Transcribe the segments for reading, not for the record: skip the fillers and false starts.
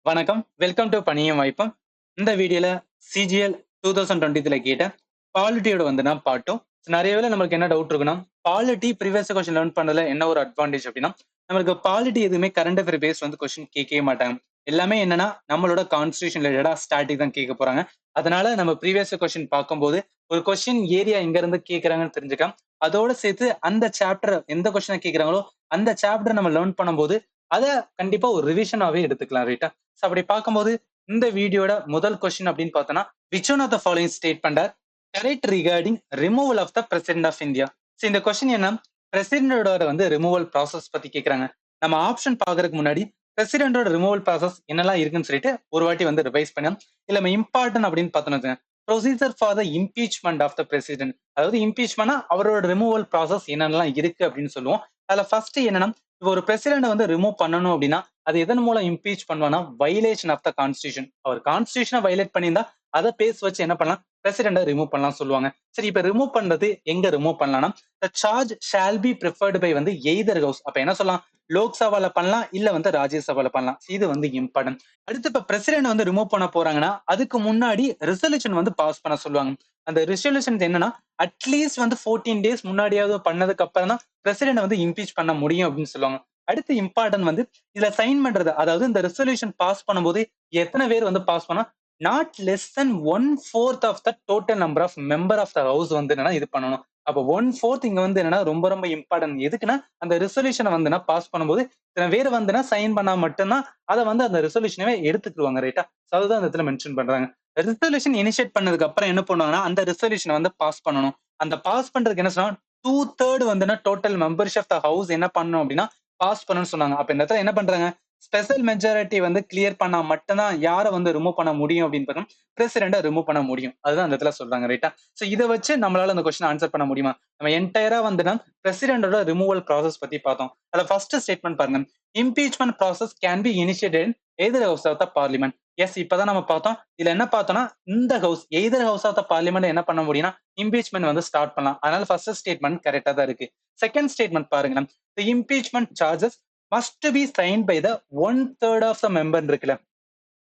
வணக்கம். Welcome to பணியும் வாய்ப்பும். இந்த வீடியோல சிஜிஎல் 2023ல கேட்ட பாலிட்டியோட பார்ட் 2. நெறைய வேளை நம்மளுக்கு என்ன டவுட் இருக்குன்னா, பாலிட்டி ப்ரீவியஸ் கொஸ்டின் லேர்ன் பண்ணதுல என்ன ஒரு அட்வான்டேஜ் அப்டின்னா, நம்மளுக்கு பாலிட்டி எதுவுமே கரண்ட் அஃபேர் பேஸ்ட் கொஸ்டின் கேட்கவே மாட்டாங்க. எல்லாமே என்னன்னா, நம்மளோட கான்ஸ்டிடியூஷன் ரிலேட்டடா ஸ்டாட்டிக் தான் கேட்க போறாங்க. அதனால நம்ம ப்ரீவியஸ் கொஸ்டின் பார்க்கும்போது, ஒரு கொஸ்டின் ஏரியா எங்க இருந்து கேட்கறாங்கன்னு தெரிஞ்சுக்கலாம். அதோட சேர்த்து அந்த சாப்டர் எந்த கொஸ்டின கேட்கறாங்களோ, அந்த சாப்டர் நம்ம லேர்ன் பண்ணும்போது, அத கண்டிப்பா ஒரு ரிவிஷனாவே எடுத்துக்கலாம். ரைட்டா? சோ அப்படி பார்க்கும்போது இந்த வீடியோட முதல் கொஸ்டின் அப்படின்னு பார்த்தோம்னா which one of the following statement are correct regarding removal of the president of India. So இந்த கொஸ்டின் என்ன, பிரசிடென்டோட ரிமூவல் ப்ராசஸ் பத்தி கேக்குறாங்க. நம்ம ஆப்ஷன் பாக்குறதுக்கு முன்னாடி பிரசிடென்டோட ரிமூவல் ப்ராசஸ் என்னெல்லாம் இருக்குன்னு சொல்லிட்டு ஒரு வாட்டி ரிவைஸ் பண்ணலாம். இல்ல நம்ம இம்பார்ட்டன் அப்படின்னு பார்த்தோம்னா procedure for the impeachment of the president, அதாவது இம்பீச்மெண்ட்னா அவரோட ரிமூவல் ப்ராசஸ் என்னெல்லாம் இருக்கு அப்படின்னு சொல்லுவோம். அதுல ஃபர்ஸ்ட் என்னன்னா, இப்போ ஒரு பிரசிடென்ட் ரிமூவ் பண்ணணும் அப்படின்னா அது எதன் மூலம் இம்பீச் பண்ணுவானா, வயலேஷன் ஆஃப் த கான்ஸ்டிடியூஷன். அவர் கான்ஸ்டிடியூஷனை வயலேட் பண்ணியிருந்தா அதை பேஸ் வச்சு என்ன பண்ணலாம், பிரசிடென்ட ரிமூவ் பண்ணலாம் சொல்லுவாங்க. சரி, இப்ப ரிமூவ் பண்றது எங்க ரிமூவ் பண்ணலாம்னா, the charge shall be preferred by either house. அப்ப என்ன சொல்லலாம், லோக்சபால பண்ணலாம் இல்ல ராஜ்யசபால பண்ணலாம். இது இம்பார்ட்டன்ட். அடுத்து இப்ப பிரசிடென்ட் ரிமூவ் பண்ண போறாங்கன்னா அதுக்கு முன்னாடி ரெசல்யூஷன் பாஸ் பண்ண சொல்லுவாங்க. அந்த ரெசல்யூஷன் என்னன்னா, அட்லீஸ்ட் 14 டேஸ் முன்னாடியாவது பண்ணதுக்கு அப்புறம் தான் பிரசிடென்ட் இம்பீச் பண்ண முடியும் அப்படின்னு சொல்லுவாங்க. அடுத்து இம்பார்ட்டன்ட் இதுல சைன் பண்றது, அதாவது இந்த ரெசல்யூஷன் பாஸ் பண்ணும்போது எத்தனை பேர் பாஸ் பண்ணா, not less than 1/4 of the total number of member of the house என்னன்னா இது பண்ணணும். அப்ப 1/4 இங்க என்னன்னா ரொம்ப ரொம்ப இம்பார்ட்டன்ட். எதுக்குன்னா அந்த ரெசல்யூஷனை பாஸ் பண்ணும்போது இத்தனை பேர் சைன் பண்ணா மட்டும்தான் அதை அந்த ரெசல்யூஷனவே எடுத்துக்குவாங்க. ரைட்டா? அதுதான் அந்த இடத்துல மென்ஷன் பண்றாங்க. ரெசல்யூஷன் இனிஷியேட் பண்ணதுக்கு அப்புறம் என்ன பண்ணுவாங்கன்னா, அந்த ரெசல்யூஷனை பாஸ் பண்ணணும். அந்த பாஸ் பண்றதுக்கு என்ன சொன்னா, 2/3 total membership of the house என்ன பண்ணணும் அப்படின்னா பாஸ் பண்ணணும்னு சொன்னாங்க. அப்ப இந்த இடத்துல என்ன பண்றாங்க, ஸ்பெஷல் மெஜாரிட்டி கிளியர் பண்ணா மட்டும்தான் யார ரிமூவ் பண்ண முடியும் அப்படின்னு பார்த்தோம், பிரசிடென்ட ரிமூவ் பண்ண முடியும். அதுதான் அந்த இடத்துல சொல்றாங்க. ரைட்டா? சோ இத வச்சு நம்மளால அந்த கொஸ்டின் ஆன்சர் பண்ண முடியுமா? நம்ம என்டையரா பிரசிடென்டோட ரிமூவல் ப்ராசஸ் பத்தி பார்த்தோம். அதுல ஃபர்ஸ்ட் ஸ்டேட்மெண்ட் பாருங்க, impeachment process can be initiated in either house of the parliament. Yes, இப்பதான் நம்ம பார்த்தோம். இதுல என்ன பார்த்தோம்னா, இந்த house either house of the parliament என்ன பண்ண முடியும்னா இம்பீச்மென்ட் ஸ்டார்ட் பண்ணலாம். அதனால ஃபர்ஸ்ட் ஸ்டேட்மெண்ட் கரெக்டா தான் இருக்கு. செகண்ட் ஸ்டேட்மெண்ட் பாருங்க, the impeachment charges must be signed by the 1/3 of the member இருக்குல்ல.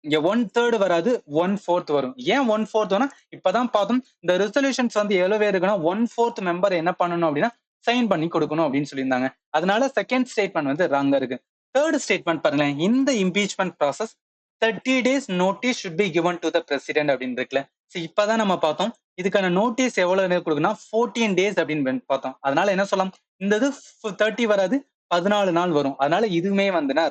இங்க 1/3 வராது, 1/4 வரும். ஏன் 1/4 வரும்? இப்பதான் பார்த்தோம், இந்த ரெசல்யூஷன்ஸ் எவ்வளவு பேர் இருக்குன்னா 1/4 மெம்பர் என்ன பண்ணணும் அப்படின்னா சைன் பண்ணி கொடுக்கணும் அப்படின்னு சொல்லியிருந்தாங்க. அதனால செகண்ட் ஸ்டேட்மெண்ட் ராங்கா இருக்கு. தேர்ட் ஸ்டேட்மெண்ட் பாருங்களேன், இந்த impeachment process 30 days notice should be given to the president அப்படின்னு இருக்குல்ல. சரி, இப்பதான் நம்ம பார்த்தோம் இதுக்கான நோட்டீஸ் எவ்வளவு நேரம் கொடுக்கணும், 14 days அப்படின்னு பார்த்தோம். அதனால என்ன சொல்லலாம், இந்த இது 30 வராது, 14 நாள் வரும். அதனால இதுவுமே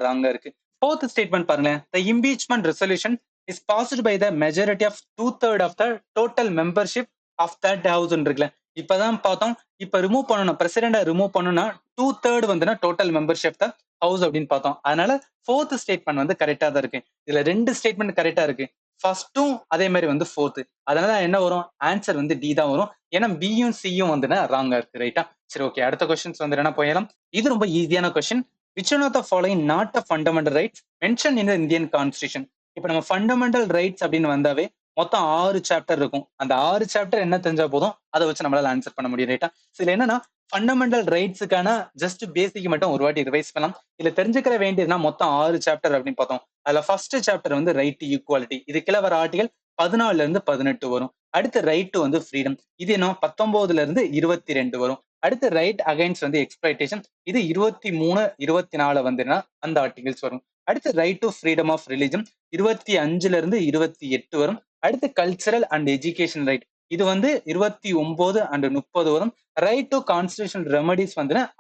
ராங்கா இருக்கு. ஃபோர்த் ஸ்டேட்மெண்ட் பாருங்களேன், the impeachment resolution is passed by the majority of 2/3 of the total membership of that house இருக்குல்ல. இப்பதான் பார்த்தோம், இப்ப ரிமூவ் பண்ணணும், பிரசிடென்ட ரிமூவ் பண்ணணும்னா 2/3 டோட்டல் மெம்பர்ஷிப் த ஹவுஸ் அப்படின்னு பார்த்தோம். அதனால ஃபோர்த் ஸ்டேட்மெண்ட் கரெக்டா தான் இருக்கு. இதுல 2 ஸ்டேட்மெண்ட் கரெக்டா இருக்கு. ஃபர்ஸ்டும் அதே மாதிரி ஃபோர்த். அதனால என்ன வரும், ஆன்சர் டி தான் வரும். ஏன்னா பியும் சியும் ராங்கா இருக்கு. ரைட்டா? சரி, ஓகே. அடுத்த கொஸ்டின்ஸ் என்ன போயிடலாம். இது ரொம்ப ஈஸியான question. which one of the following not a fundamental rights mentioned in the Indian constitution. இப்ப நம்ம ஃபண்டமெண்டல் ரைட்ஸ் அப்படின்னு வந்தாவே மொத்தம் 6 சாப்டர் இருக்கும். அந்த 6 சாப்டர் என்ன தெரிஞ்சா போதும், அதை வச்சு நம்மளால ஆன்சர் பண்ண முடியும். ரைட்டா? இதுல என்னன்னா, ஃபண்டமெண்டல் ரைட்ஸுக்கான ஜஸ்ட் பேசிக் மட்டும் ஒரு வாட்டி ரிவைஸ் பண்ணலாம். இதுல தெரிஞ்சுக்கிற வேண்டியதுன்னா மொத்தம் 6 சாப்டர் அப்படின்னு பார்த்தோம். அதுல first chapter right to equality. இது கீழே வர ஆர்டிகல் 14ல இருந்து 18 வரும். அடுத்து ரைட் டு ஃப்ரீடம். இது என்ன 19ல இருந்து 22 வரும். அடுத்து ரைட் அகைன்ஸ்ட் எக்ஸ்பிளைட்டேஷன். இது 23, 24 அந்த ஆர்டிகல்ஸ் வரும். அடுத்து right to freedom of religion 25ல இருந்து 28 வரும். அடுத்து கல்ச்சரல் அண்ட் எஜுகேஷன் ரைட். இது 29 அண்ட் 30 வரும். Right to constitution remedies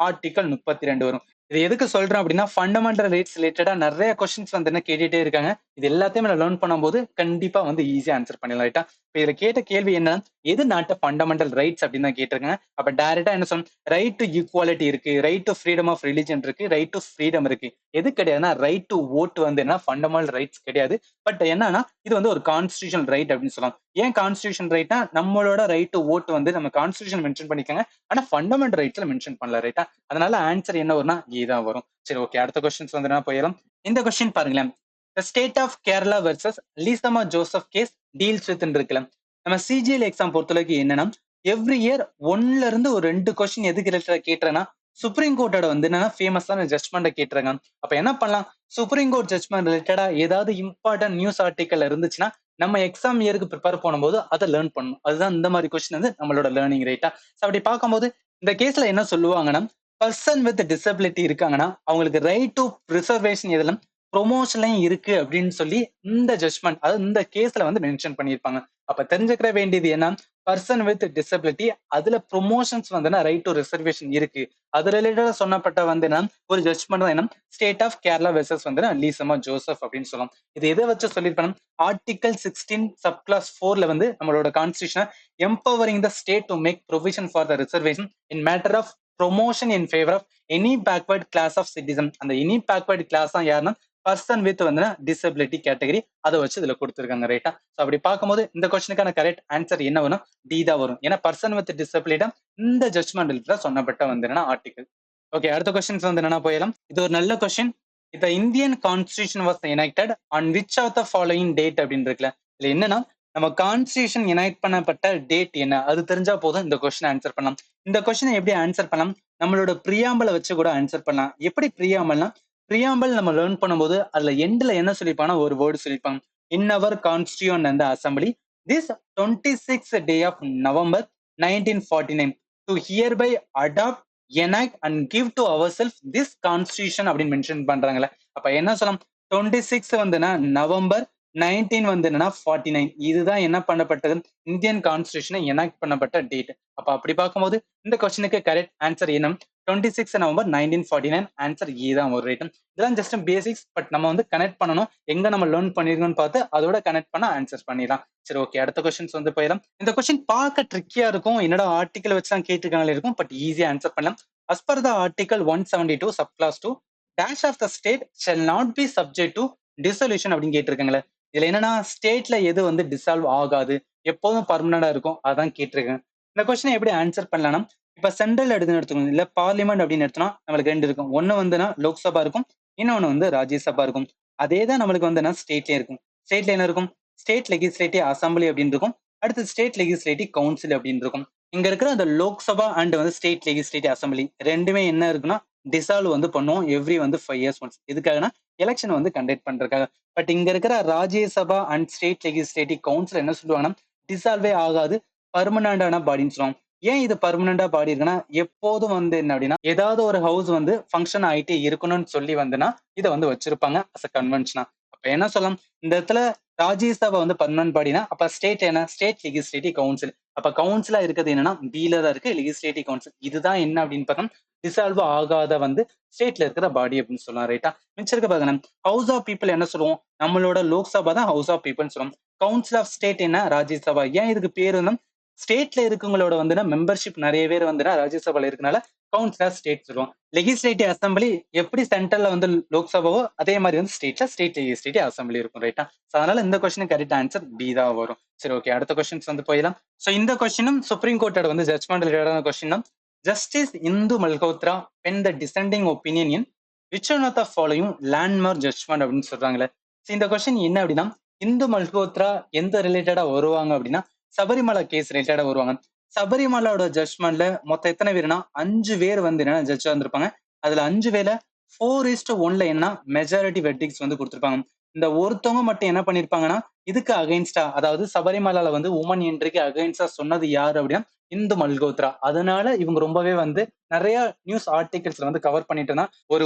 article 32 வரும். இது எதுக்கு சொல்றேன் அப்படின்னா, ஃபண்டமெண்டல் ரைட்ஸ் ரிலேட்டடா நிறைய கொஸ்டின்ஸ் என்ன கேட்டுட்டே இருக்காங்க. இது எல்லாத்தையுமே நான் லேர்ன் பண்ணும்போது கண்டிப்பா ஈஸியா ஆன்சர் பண்ணிடலாம். ரைட்டா? இப்ப இதுல கேட்ட கேள்வி என்ன, எது நாட் ஃபண்டமெண்டல் ரைட்ஸ் அப்படின்னு தான் கேட்டிருக்காங்க. அப்ப டைரக்டா என்ன சொல்லணும், ரைட் டு ஈக்குவாலிட்டி இருக்கு, right to freedom of religion இருக்கு, ரைட் டு ஃப்ரீடம் இருக்கு. எது கிடையாதுன்னா, ரைட் டு ஓட் என்ன ஃபண்டமெண்டல் ரைட்ஸ் கிடையாது. பட் என்னன்னா, இது ஒரு கான்ஸ்டிடியூஷன் ரைட் அப்படின்னு சொல்லலாம். ஏன் கான்ஸ்டிடியூஷன் ரைட்னா, நம்மளோட ரைட் டு ஓட் நம்ம கான்ஸ்டிடியூஷன் மென்ஷன் பண்ணிக்காங்க. ஆனா ஃபண்டமெண்டல் ரைட்ஸ்ல மென்ஷன் பண்ணல. ரைட்டா? அதனால ஆன்சர் என்ன வரும்னா ஏ தான் வரும். சரி, ஓகே. அடுத்த கொஸ்டின்ஸ் போயிடலாம். இந்த கொஸ்டின் பாருங்களேன், The state of Kerala versus Leesamma Joseph case deals with இருக்குல்ல. நம்ம சிஜிஎல் எக்ஸாம் பொறுத்தளவுக்கு என்னன்னா, எவ்ரி இயர் 1ல இருந்து ஒரு 2 கொஸ்டின் எதுக்கு ரிலேட்டடா கேட்டுறேன்னா, சுப்ரீம் கோர்ட்டோட என்னன்னா ஃபேமஸான ஜட்ஜ்மெண்ட்டை கேட்டுறாங்க. அப்ப என்ன பண்ணலாம், சுப்ரீம் கோர்ட் ஜட்மெண்ட் ரிலேட்டடா ஏதாவது இம்பார்ட்டன்ட் நியூஸ் ஆர்டிக்கல் இருந்துச்சுன்னா நம்ம எக்ஸாம் இயருக்கு ப்ரிப்பேர் பண்ணும்போது அதை லேர்ன் பண்ணணும். அதுதான் இந்த மாதிரி கொஸ்டின் வந்து நம்மளோட லேர்னிங் ரேட்டா. அப்படி பார்க்கும்போது இந்த கேஸ்ல என்ன சொல்லுவாங்கன்னா, பர்சன் வித் டிசபிலிட்டி இருக்காங்கன்னா அவங்களுக்கு ரைட் டு ரிசர்வேஷன் எதுல ப்ரொமோஷன்லயும் இருக்கு அப்படின்னு சொல்லி இந்த ஜட்மெண்ட், அதாவது இந்த கேஸ்ல வந்து மென்ஷன் பண்ணியிருப்பாங்க. அப்ப தெரிஞ்சுக்கிற வேண்டியது என்ன, பர்சன் வித் டிசபிலிட்டி அதுல ப்ரொமோஷன்ஸ் வந்து ரைட் டு ரிசர்வேஷன் இருக்கு. அது ரிலேட்டடா சொன்னப்பட்ட வந்து என்ன ஒரு ஜட்மெண்ட் தான் என்ன, ஸ்டேட் ஆஃப் கேரளா வெர்சஸ் வந்து லீசமா ஜோசப் அப்படின்னு சொல்லலாம். இது எதை வச்சு சொல்லியிருப்பாங்க, ஆர்டிகல் 16 சப் கிளாஸ் 4ல வந்து நம்மளோட constitution empowering the state to make provision for the reservation in matter of promotion in favor of any backward class of citizen. அந்த any backward class தான் யாருன்னா பர்சன் வித் வந்து டிசபிலிட்டி கேட்டகரி, அதை வச்சு இதுல கொடுத்துருக்காங்க ரைட்டா. அப்படி பார்க்கும்போது இந்த கொஸ்டினுக்கான கரெக்ட் ஆன்சர் என்ன வரும், டி தான் வரும். ஏன்னா பர்சன் வித் டிசபிலிட்டி இந்த ஜட்மெண்ட் சொன்னப்பட்ட வந்து ஆர்டிகல். ஓகே, அடுத்த கொஸ்டின்ஸ் வந்து என்னன்னா போயிடலாம். இது ஒரு நல்ல கொஸ்டின். இந்த Indian constitution was enacted on which of the following date அப்படின்னு இருக்குல்ல. இதுல என்னன்னா நம்ம கான்ஸ்டியூஷன் எனக்ட் பண்ணப்பட்ட டேட் என்ன, அது தெரிஞ்சா போதும் இந்த கொஸ்டின் ஆன்சர் பண்ணலாம். இந்த கொஸ்டினை எப்படி ஆன்சர் பண்ணலாம், நம்மளோட பிரியாம்பலை வச்சு கூட ஆன்சர் பண்ணலாம். எப்படி பிரியாம்பல்னா, பிரியாம்பல் நம்ம லேர்ன் பண்ணும்போது அதுல எண்ட்ல என்ன சொல்லிப்பாங்கன்னா ஒரு வேர்டு சொல்லிப்பாங்க, இன் அவர் கான்ஸ்டியூன் அந்த assembly this 26th day of November 1949 to hereby adopt enact and give to ourselves this constitution அப்படின்னு மென்ஷன் பண்றாங்கல்ல. அப்ப என்ன சொல்லலாம், 26 வந்துன்னா நவம்பர், 19 வந்து என்னன்னா 49, இதுதான் என்ன பண்ணப்பட்டது, இந்தியன் கான்ஸ்டியூஷனை எனாக்ட் பண்ணப்பட்ட டேட். அப்ப அப்படி பார்க்கும்போது இந்த கொஸ்டினுக்கு கரெக்ட் ஆன்சர் என்ன, 26 நவம்பர் 1949, ஆன்சர் ஏ தான் ஒரு ரைட்டம். இதெல்லாம் ஜஸ்ட் பேசிக்ஸ், பட் நம்ம வந்து கனெக்ட் பண்ணணும், எங்க நம்ம லேர்ன் பண்ணிருக்கோம்னு பார்த்து அதோட கனெக்ட் பண்ண ஆன்சர் பண்ணிடலாம். சரி, ஓகே, அடுத்த கொஸ்டின்ஸ் வந்து போயிடலாம். இந்த கொஸ்டின் பார்க்க ட்ரிக்கியா இருக்கும், என்னோட ஆர்டிகல் வச்சு தான் கேட்டிருக்காங்களே இருக்கும், பட் ஈஸியா ஆன்சர் பண்ணலாம். as per the article 172 subclass 2 dash of the state shall not be subject to dissolution அப்படின்னு கேட்டிருக்காங்களே. இதுல என்னன்னா ஸ்டேட்ல எது வந்து டிசால்வ் ஆகாது, எப்போதும் பர்மனண்டா இருக்கும், அதான் கேட்டிருக்கேன். இந்த கொஸ்டினை எப்படி ஆன்சர் பண்ணலாம்னா, இப்ப சென்ட்ரல் எடுத்துக்கணும், இல்ல பார்லிமெண்ட் அப்படின்னு எடுத்தோம்னா நம்மளுக்கு ரெண்டு இருக்கும். ஒன்னு வந்துன்னா லோக்சபா இருக்கும், இன்னொன்னு வந்து ராஜ்யசபா இருக்கும். அதே தான் நம்மளுக்கு வந்து ஸ்டேட்லயே இருக்கும். ஸ்டேட்ல என்ன இருக்கும், ஸ்டேட் லெகிஸ்லேட்டிவ் அசம்பிளி அப்படின்னு இருக்கும், அடுத்து ஸ்டேட் லெகிஸ்லேட்டிவ் கவுன்சில் அப்படின்னு இருக்கும். இங்க இருக்கிற அந்த லோக்சபா அண்ட் வந்து ஸ்டேட் லெகிஸ்லேட்டிவ் அசம்பிளி ரெண்டுமே என்ன இருக்குன்னா டிசால்வ் வந்து பண்ணுவோம் எவ்ரி வந்து 5 years ஒன்ஸ். எதுக்காகனா எலெக்ஷன் வந்து கண்டக்ட் பண்றதுக்காக. பட் இங்க இருக்கிற Rajya Sabha and state legislative council என்ன சொல்லுவாங்கன்னா டிசால்வே ஆகாது, பர்மனண்டான பாடின்னு சொல்லுவாங்க. ஏன் இது பர்மனண்டா பாடி இருக்குன்னா, எப்போதும் வந்து என்ன அப்படின்னா ஏதாவது ஒரு ஹவுஸ் வந்து ஃபங்க்ஷன் ஆயிட்டே இருக்கணும்னு சொல்லி வந்துன்னா இதை வந்து வச்சிருப்பாங்க அஸ் அ கன்வென்ஷனா. அப்ப என்ன சொல்லலாம், இந்த இடத்துல ராஜ்யசபா வந்து பர்மனன்ட் பாடினா அப்ப ஸ்டேட் என்ன, ஸ்டேட் லெகிஸ்லேட்டிவ் கவுன்சில். அப்ப கவுன்சிலா இருக்கிறது என்னன்னா பீல தான் இருக்கு லெகிஸ்லேட்டிவ் கவுன்சில். இதுதான் என்ன அப்படின்னு பார்த்தா டிசால்வ் ஆகாத வந்து ஸ்டேட்ல இருக்கிற பாடி அப்படின்னு சொல்லலாம் ரைட்டா. மிச்சம் இருக்க பாருங்க, ஹவுஸ் ஆஃப் பீப்புள் என்ன சொல்லுவோம், நம்மளோட லோக்சபா தான் ஹவுஸ் ஆஃப் பீப்புள்னு சொல்லுவோம். கவுன்சில் ஆஃப் ஸ்டேட் என்ன, ராஜ்யசபா. ஏன் இதுக்கு பேரு வந்து ஸ்டேட்ல இருக்கவங்களோட வந்து மெம்பர்ஷிப் நிறைய பேர் வந்து ராஜ்யசபால இருக்கனால கவுன்சில் ஆஃப் ஸ்டேட் சொல்லுவோம். லெகிஸ்லேட்டிவ் அசம்பிளி எப்படி சென்ட்ரல்ல வந்து லோக்சபாவோ அதே மாதிரி வந்து ஸ்டேட்ல ஸ்டேட் லெகிஸ்லேட்டிவ் அசம்பிளி இருக்கும் ரைட்டா. அதனால இந்த கொஸ்டின் கரெக்ட் ஆன்சர் பி தான் வரும். சரி, ஓகே, அடுத்த கொஸ்டின்ஸ் வந்து போயிடலாம். சோ இந்த கொஸ்டினும் சுப்ரீம் கோர்ட்டோட வந்து ஜட்மெண்ட் ரிலேட்டடான கொஸ்டின் தான். Justice Indu Malhotra pen the dissenting opinion in which one of the following landmark judgement அப்படின்னு சொல்றாங்களே. இந்த கொஸ்டின் என்ன அப்படின்னா, இந்து மல்ஹோத்ரா எந்த ரிலேட்டடா வருவாங்க அப்படின்னா சபரிமலை கேஸ் ரிலேட்டடா வருவாங்க. சபரிமலையோட ஜட்மெண்ட்ல மொத்தம் எத்தனை பேருனா 5 பேர் வந்து என்ன ஜட்ஜா இருந்திருப்பாங்க. அதுல 5 பேர்ல 4:1 என்ன மெஜாரிட்டி வெர்டிக்ஸ் வந்து கொடுத்திருப்பாங்க. இந்த ஒருத்தவங்க மட்டும் என்ன பண்ணிருப்பாங்கன்னா இதுக்கு அகைன்ஸ்டா, அதாவது சபரிமலால வந்து உமன் என்ட்ரிக்கு அகைன்ஸ்டா சொன்னது யாரு அப்படின்னா இந்து மல்ஹோத்ரா. அதனால இவங்க ரொம்பவே வந்து நிறைய நியூஸ் ஆர்டிகல்ஸ்ல வந்து கவர் பண்ணிட்டு இருந்தா ஒரு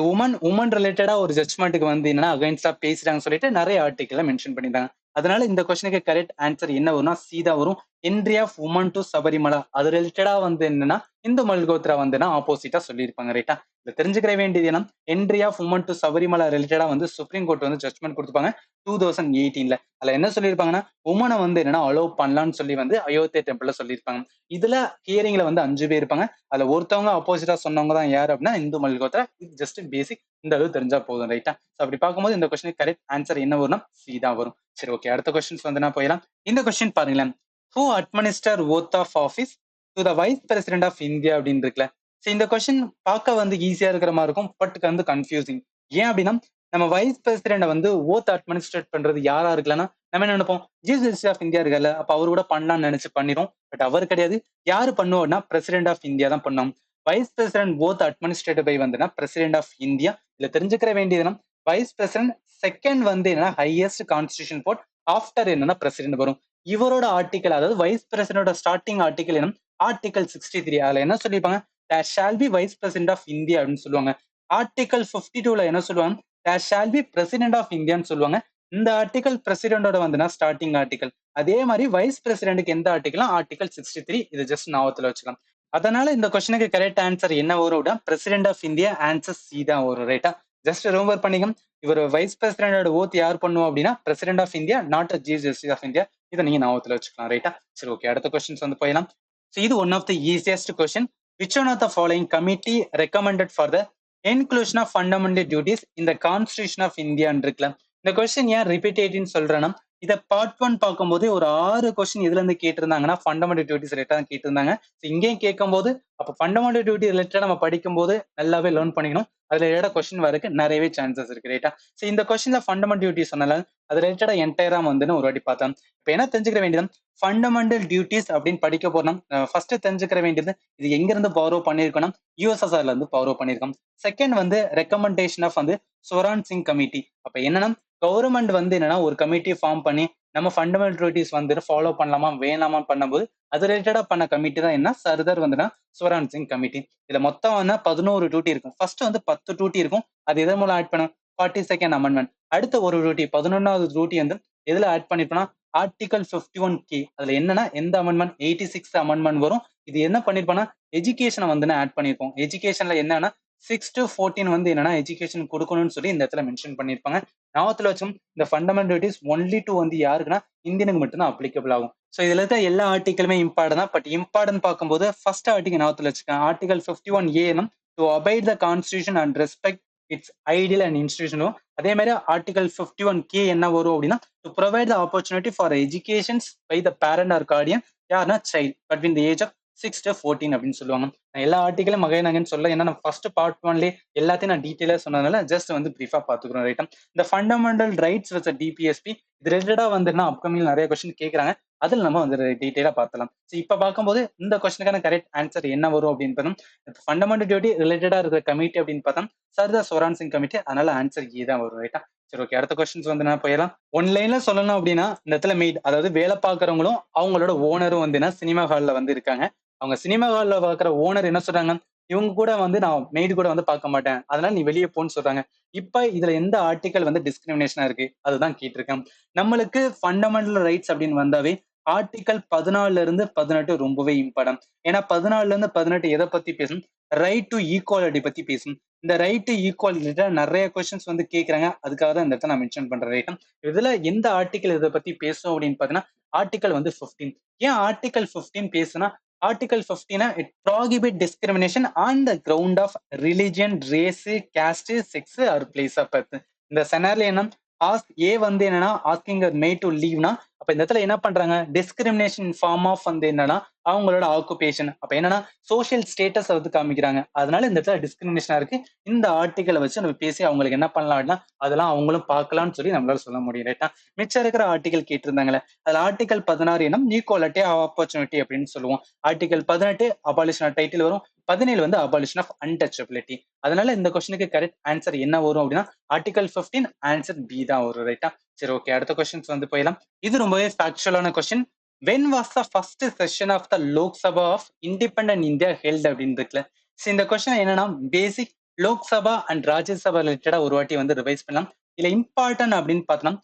உமன் ரிலேட்டடா ஒரு ஜட்மெண்ட்டுக்கு வந்து என்னன்னா அகைன்ஸ்டா பேசுறாங்கன்னு சொல்லிட்டு நிறைய ஆர்டிகல்ல மென்ஷன் பண்ணிட்டாங்க. அதனால இந்த கொஸ்டினுக்கு கரெக்ட் ஆன்சர் என்ன வரும்னா சீதா வரும். Entry of women to Sabarimala அது ரிலேட்டடா வந்து என்னன்னா இந்து மல்ஹோத்ரா வந்து ஆப்போசிட்டா சொல்லியிருப்பாங்க ரைட்டா. இதை தெரிஞ்சுக்கிற வேண்டியது என்ன, entry of women to Sabarimala ரிலேட்டடா வந்து சுப்ரீம் கோர்ட் வந்து ஜட்மெண்ட் கொடுத்துருப்பாங்க 2018ல. அதுல என்ன சொல்லியிருப்பாங்கன்னா உமனை வந்து என்னன்னா அலோவ் பண்ணலாம்னு சொல்லி வந்து அயோத்தியா டெம்பிள்ல சொல்லியிருப்பாங்க. இதுல ஹியரிங்ல வந்து 5 பேர் இருப்பாங்க. அதுல ஒருத்தவங்க ஆப்போசிட்டா சொன்னவங்க தான் யாரு அப்படின்னா இந்து மல்ஹோத்ரா. இது ஜஸ்ட் பேசிக், இந்த அளவு தெரிஞ்சா போதும் ரைட்டா. அப்படி பார்க்கும்போது இந்த கொஸ்டினுக்கு கரெக்ட் ஆன்சர் என்ன வரும்னா சி தான் வரும். சரி, ஓகே, அடுத்த கொஸ்டின்ஸ் வந்து நான் போயிடலாம். இந்த கொஸ்டின் பாருங்களேன், who administer oath of office to the vice president of India அப்படின்னு இருக்குல்ல. இந்த கொஸ்டின் பார்க்க வந்து ஈஸியா இருக்கிற மாதிரி இருக்கும், பட் வந்து கன்ஃபியூசிங். ஏன் அப்படின்னா நம்ம வைஸ் பிரசிடென்ட் வந்து ஓத் அட்மினிஸ்ட்ரேட் பண்றது யாரா இருக்கலன்னா நம்ம என்ன நினைப்போம், சீஃப் ஜஸ்டிஸ் ஆஃப் இந்தியா இருக்கல, அப்ப அவரு கூட பண்ணலாம்னு நினைச்சு பண்ணிரும். பட் அவர் கிடையாது. யாரு பண்ணுவோம்னா பிரசிடென்ட் ஆஃப் இந்தியா தான் பண்ணும். Vice president oath administrate by வந்துன்னா பிரசிடென்ட் ஆஃப் இந்தியா. இதுல தெரிஞ்சுக்கிற வேண்டியதுன்னா வைஸ் பிரசிடென்ட் செகண்ட் வந்து என்னன்னா ஹையஸ்ட் கான்ஸ்டிடியூஷன் போர்ட் ஆஃப்டர் என்னன்னா பிரசிடென்ட் வரும். இவரோட ஆர்டிகல் அதாவது வைஸ் பிரசிடென்டோட ஸ்டார்டிங் ஆர்டிகல் என்ன ஆர்டிகல் 63. அதுல என்ன சொல்லியிருப்பாங்க, there shall be vice president of India அப்படின்னு சொல்லுவாங்க. ஆர்டிகல் 52ல என்ன சொல்லுவாங்க, there shall be president of இந்தியான்னு சொல்லுவாங்க. இந்த ஆர்டிகல் பிரசிடென்டோட வந்துன்னா ஸ்டார்டிங் ஆர்டிகல். அதே மாதிரி வைஸ் பிரசிடென்ட்க்கு எந்த ஆர்டிகல் ஆர்டிகல் 63. இது ஜஸ்ட் ஞாபகத்துல வச்சுக்கலாம். அதனால இந்த கொஸ்டினுக்கு கரெக்ட் ஆன்சர் என்ன வரும் அப்படின்னா president of India answer C தான் வரும். ரைட்டா, ஜஸ்ட் ரிமெம்பர் பண்ணிக்க, இவர் வைஸ் பிரசிடென்டோட ஓத் யார் பண்ணுவோம் அப்படின்னா president of India, not chief justice of India. இதை நீங்க ஞாபகத்துல வச்சுக்கலாம். ரைட்டா, சரி ஓகே, அடுத்த கொஸ்டின்ஸ் வந்து போயிடலாம். ஸோ இது one of the easiest question. Which one of the following committee recommended for the inclusion of fundamental duties இந்த கான்ஸ்டிடியூஷன் ஆஃப் இந்தியான்னு இருக்குல்ல. இந்த கொஸ்டின் ஏன் ரிப்பீட்டேட்டிவ்னு சொல்றேன்னா, இதை பார்ட் 1 பார்க்கும்போது ஒரு 6 கொஸ்டின் இதுல இருந்து கேட்டிருந்தாங்கன்னா ஃபண்டமெண்டல் டியூட்டிஸ் ரிலேட்டடா கேட்டிருந்தாங்க. இங்கேயும் கேட்கும்போது அப்ப ஃபண்டமெண்டல் டியூட்டி ரிலேட்டடா நம்ம படிக்கும்போது நல்லாவே லேர்ன் பண்ணிக்கணும். அதுல ரிலேட்டட் கொஸ்டின் வரக்கு நிறையவே சான்சஸ் இருக்கு. ரைட்டா, சோ இந்த கொஸ்டின்ல ஃபண்டமெண்டல் டியூட்டி சொன்னால அது ரிலேட்டடா என்டையரா வந்து ஒரு வாட்டி பார்த்தோம். இப்ப என்ன தெரிஞ்சுக்கிற வேண்டியது, ஃபண்டமெண்டல் டியூட்டிஸ் அப்படின்னு படிக்க போறோம். ஃபர்ஸ்ட் தெரிஞ்சுக்கிற வேண்டியது இது எங்க இருந்து பாரோ பண்ணிருக்கணும், யூஎஸ்எஸ்ஆர்ல இருந்து பாரோ பண்ணிருக்கோம். செகண்ட் வந்து ரெக்கமெண்டேஷன் ஆஃப் வந்து ஸ்வரான் சிங் கமிட்டி. அப்ப என்னன்னா கவர்மெண்ட் வந்து என்னன்னா ஒரு கமிட்டி ஃபார்ம் பண்ணி நம்ம ஃபண்டமெண்டல் டியூட்டிஸ் வந்து ஃபாலோ பண்ணலாமா வேணாமா பண்ணும்போது அது ரிலேட்டடா பண்ண கமிட்டி தான் என்ன சர்தர் வந்துன்னா ஸ்வரான் சிங் கமிட்டி. இதுல மொத்தம் வந்து 11 டியூட்டி இருக்கும். ஃபர்ஸ்ட் வந்து 10 டியூட்டி இருக்கும். அது எதன் மூலம் ஆட் பண்ணும், 42nd அமெண்ட்மெண்ட். அடுத்த ஒரு டியூட்டி 11வது டியூட்டி வந்து எதுல ஆட் பண்ணிருப்போம்னா ஆர்டிகல் 51K. அதுல என்னன்னா எந்த அமெண்ட்மெண்ட் 86th அமெண்ட்மெண்ட் வரும். இது என்ன பண்ணிருப்போம்னா எஜுகேஷனை வந்து ஆட் பண்ணிருப்போம். எஜுகேஷன்ல என்னன்னா 6 to 14 வந்து என்னன்னா எஜுகேஷன் கொடுக்கணும்னு சொல்லி இந்த இடத்துல மென்ஷன் பண்ணிருப்பாங்க. ஞாபகத்துல வச்சும் இந்த ஃபண்டமெண்டல் டியூட்டிஸ் ஒன்லி டு வந்து யாருக்குன்னா இந்தியனுக்கு மட்டும்தான் அப்ளிகபிள் ஆகும். சோ இதுல இருக்க எல்லா ஆர்டிகலுமே இம்பார்ட்டன் தான். பட் இம்பார்ட்டன் பார்க்கும்போது ஃபர்ஸ்ட் ஆர்டிகல் ஞாபகத்துல வச்சுக்கேன். Article 51A to abide the constitution and respect its ideal and இன்ஸ்டிடியூஷனும். அதே மாதிரி ஆர்டிகல் 51K என்ன வரும் அப்படின்னா to provide the opportunity for educations by the parent or guardian யாருன்னா child between the age of 6 to 14 அப்படின்னு சொல்லுவாங்க. நான் எல்லா ஆர்டிகலும் மகைனாங்கன்னு சொல்ல, ஏன்னா நான் ஃபர்ஸ்ட் பார்ட் 1லயே எல்லாத்தையும் நான் டீட்டெயிலா சொன்னதுனால ஜஸ்ட் வந்து பிரீஃபா பாத்துக்கிறோம். ரைட்டா, இந்த ஃபண்டமெண்டல் ரைட்ஸ் வித் டிபிஎஸ்பி இது ரிலேட்டடா வந்துன்னா அப்கமிங் நிறைய கொஸ்டின் கேட்கறாங்க. அதுல நம்ம வந்து டீட்டெயிலா பார்த்தலாம். ஸோ இப்ப பார்க்கும்போது இந்த கொஸ்டினுக்கான கரெக்ட் ஆன்சர் என்ன வரும் அப்படின்னு பார்த்தோம். ஃபண்டமெண்டல் டியூட்டி ரிலேட்டடா இருக்கிற கமிட்டி அப்படின்னு பார்த்தோம் சர்தார் ஸ்வரான் சிங் கமிட்டி. அதனால ஆன்சர் ஏ தான் வரும். ரைட்டா, சரி ஓகே, அடுத்த கொஸ்டின்ஸ் வந்து நான் போயிடலாம். ஒன் லைன்ல சொல்லணும் அப்படின்னா இந்த இடத்துல மெய்ட் அதாவது வேலை பார்க்கறவங்களும் அவங்களோட ஓனரும் வந்து சினிமா ஹால்ல வந்து இருக்காங்க. அவங்க சினிமா ஹால்ல பார்க்குற ஓனர் என்ன சொல்றாங்க, இவங்க கூட வந்து நான் மெய்டு கூட வந்து பார்க்க மாட்டேன், அதனால நீ வெளியே போன்னு சொல்றாங்க. இப்ப இதுல எந்த ஆர்டிகல் வந்து டிஸ்கிரிமினேஷனா இருக்கு அதுதான் கேட்டிருக்கேன். நம்மளுக்கு ஃபண்டமெண்டல் ரைட்ஸ் அப்படின்னு வந்தாவே ஆர்டிகல் 14 இருந்து 18 ரொம்பவே இம்பார்ட்டன்ட். ஏன்னா 14 இருந்து 18 எதை பத்தி பேசும், ரைட் டு ஈக்குவாலிட்டி பத்தி பேசும். இந்த ரைட் டு ஈக்குவாலிட்டி நிறைய கொஸ்டின்ஸ் வந்து கேட்கறாங்க. அதுக்காக தான் இந்த இடத்த நான் மென்ஷன் பண்றேன். ரைட்டா, இதுல எந்த ஆர்டிகல் இதை பத்தி பேசும் அப்படின்னு பாத்தீங்கன்னா ஆர்டிகல் வந்து 15. ஏன் ஆர்டிகல் 15 பேசுனா, article 15 it prohibit discrimination on the ground of religion, race, caste, sex or place of birth. இந்த செனாரில என்ன ஆஸ்க் ஏ வந்து என்னன்னா ஆஸ்கிங் மேட் டு லீவ்னா, அப்ப இந்த இடத்துல என்ன பண்றாங்க, டிஸ்கிரிமினேஷன் ஃபார்ம் ஆஃப் வந்து என்னன்னா அவங்களோட ஆக்குபேஷன். அப்ப என்னன்னா சோசியல் ஸ்டேட்டஸ் வந்து காமிக்கிறாங்க. அதனால இந்த இடத்துல டிஸ்கிரிமினேஷனா இருக்கு. இந்த ஆர்டிகலை வச்சு நம்ம பேசி அவங்களுக்கு என்ன பண்ணலாம் அப்படின்னா அதெல்லாம் அவங்களும் பார்க்கலாம்னு சொல்லி நம்மளால சொல்ல முடியும். ரைட்டா, மிச்சம் இருக்கிற ஆர்டிகல் கேட்டிருந்தாங்களே, அதுல ஆர்டிகல் 16 என்ன ஈக்குவாலிட்டி ஆப்பர்ச்சுனிட்டி அப்படின்னு சொல்லுவோம். ஆர்டிகல் 18 அபாலிஷன் டைட்டில் வரும். 17 வந்து அபாலிஷன் ஆஃப் அன்டச்சபிலிட்டி. அதனால இந்த கொஸ்டினுக்கு கரெக்ட் ஆன்சர் என்ன வரும் அப்படின்னா ஆர்டிகல் 15 ஆன்சர் பி தான் வரும். ரைட்டா, சரி ஓகே, அடுத்த கொஸ்டின்ஸ் வந்து போயிடலாம். இது ரொம்பவே ஃபேக்சுவலான question. when was the first session of the Lok Sabha of Independent India held அப்படின்னு இருக்குல்ல. இந்த கொஸ்டின் என்னன்னா பேசிக் லோக் சபா அண்ட் ராஜ்யசபா ரிலேட்டடா ஒரு வாட்டி வந்து ரிவைஸ் பண்ணலாம். இதுல இம்பார்ட்டன் அப்படின்னு பார்த்தோம்னா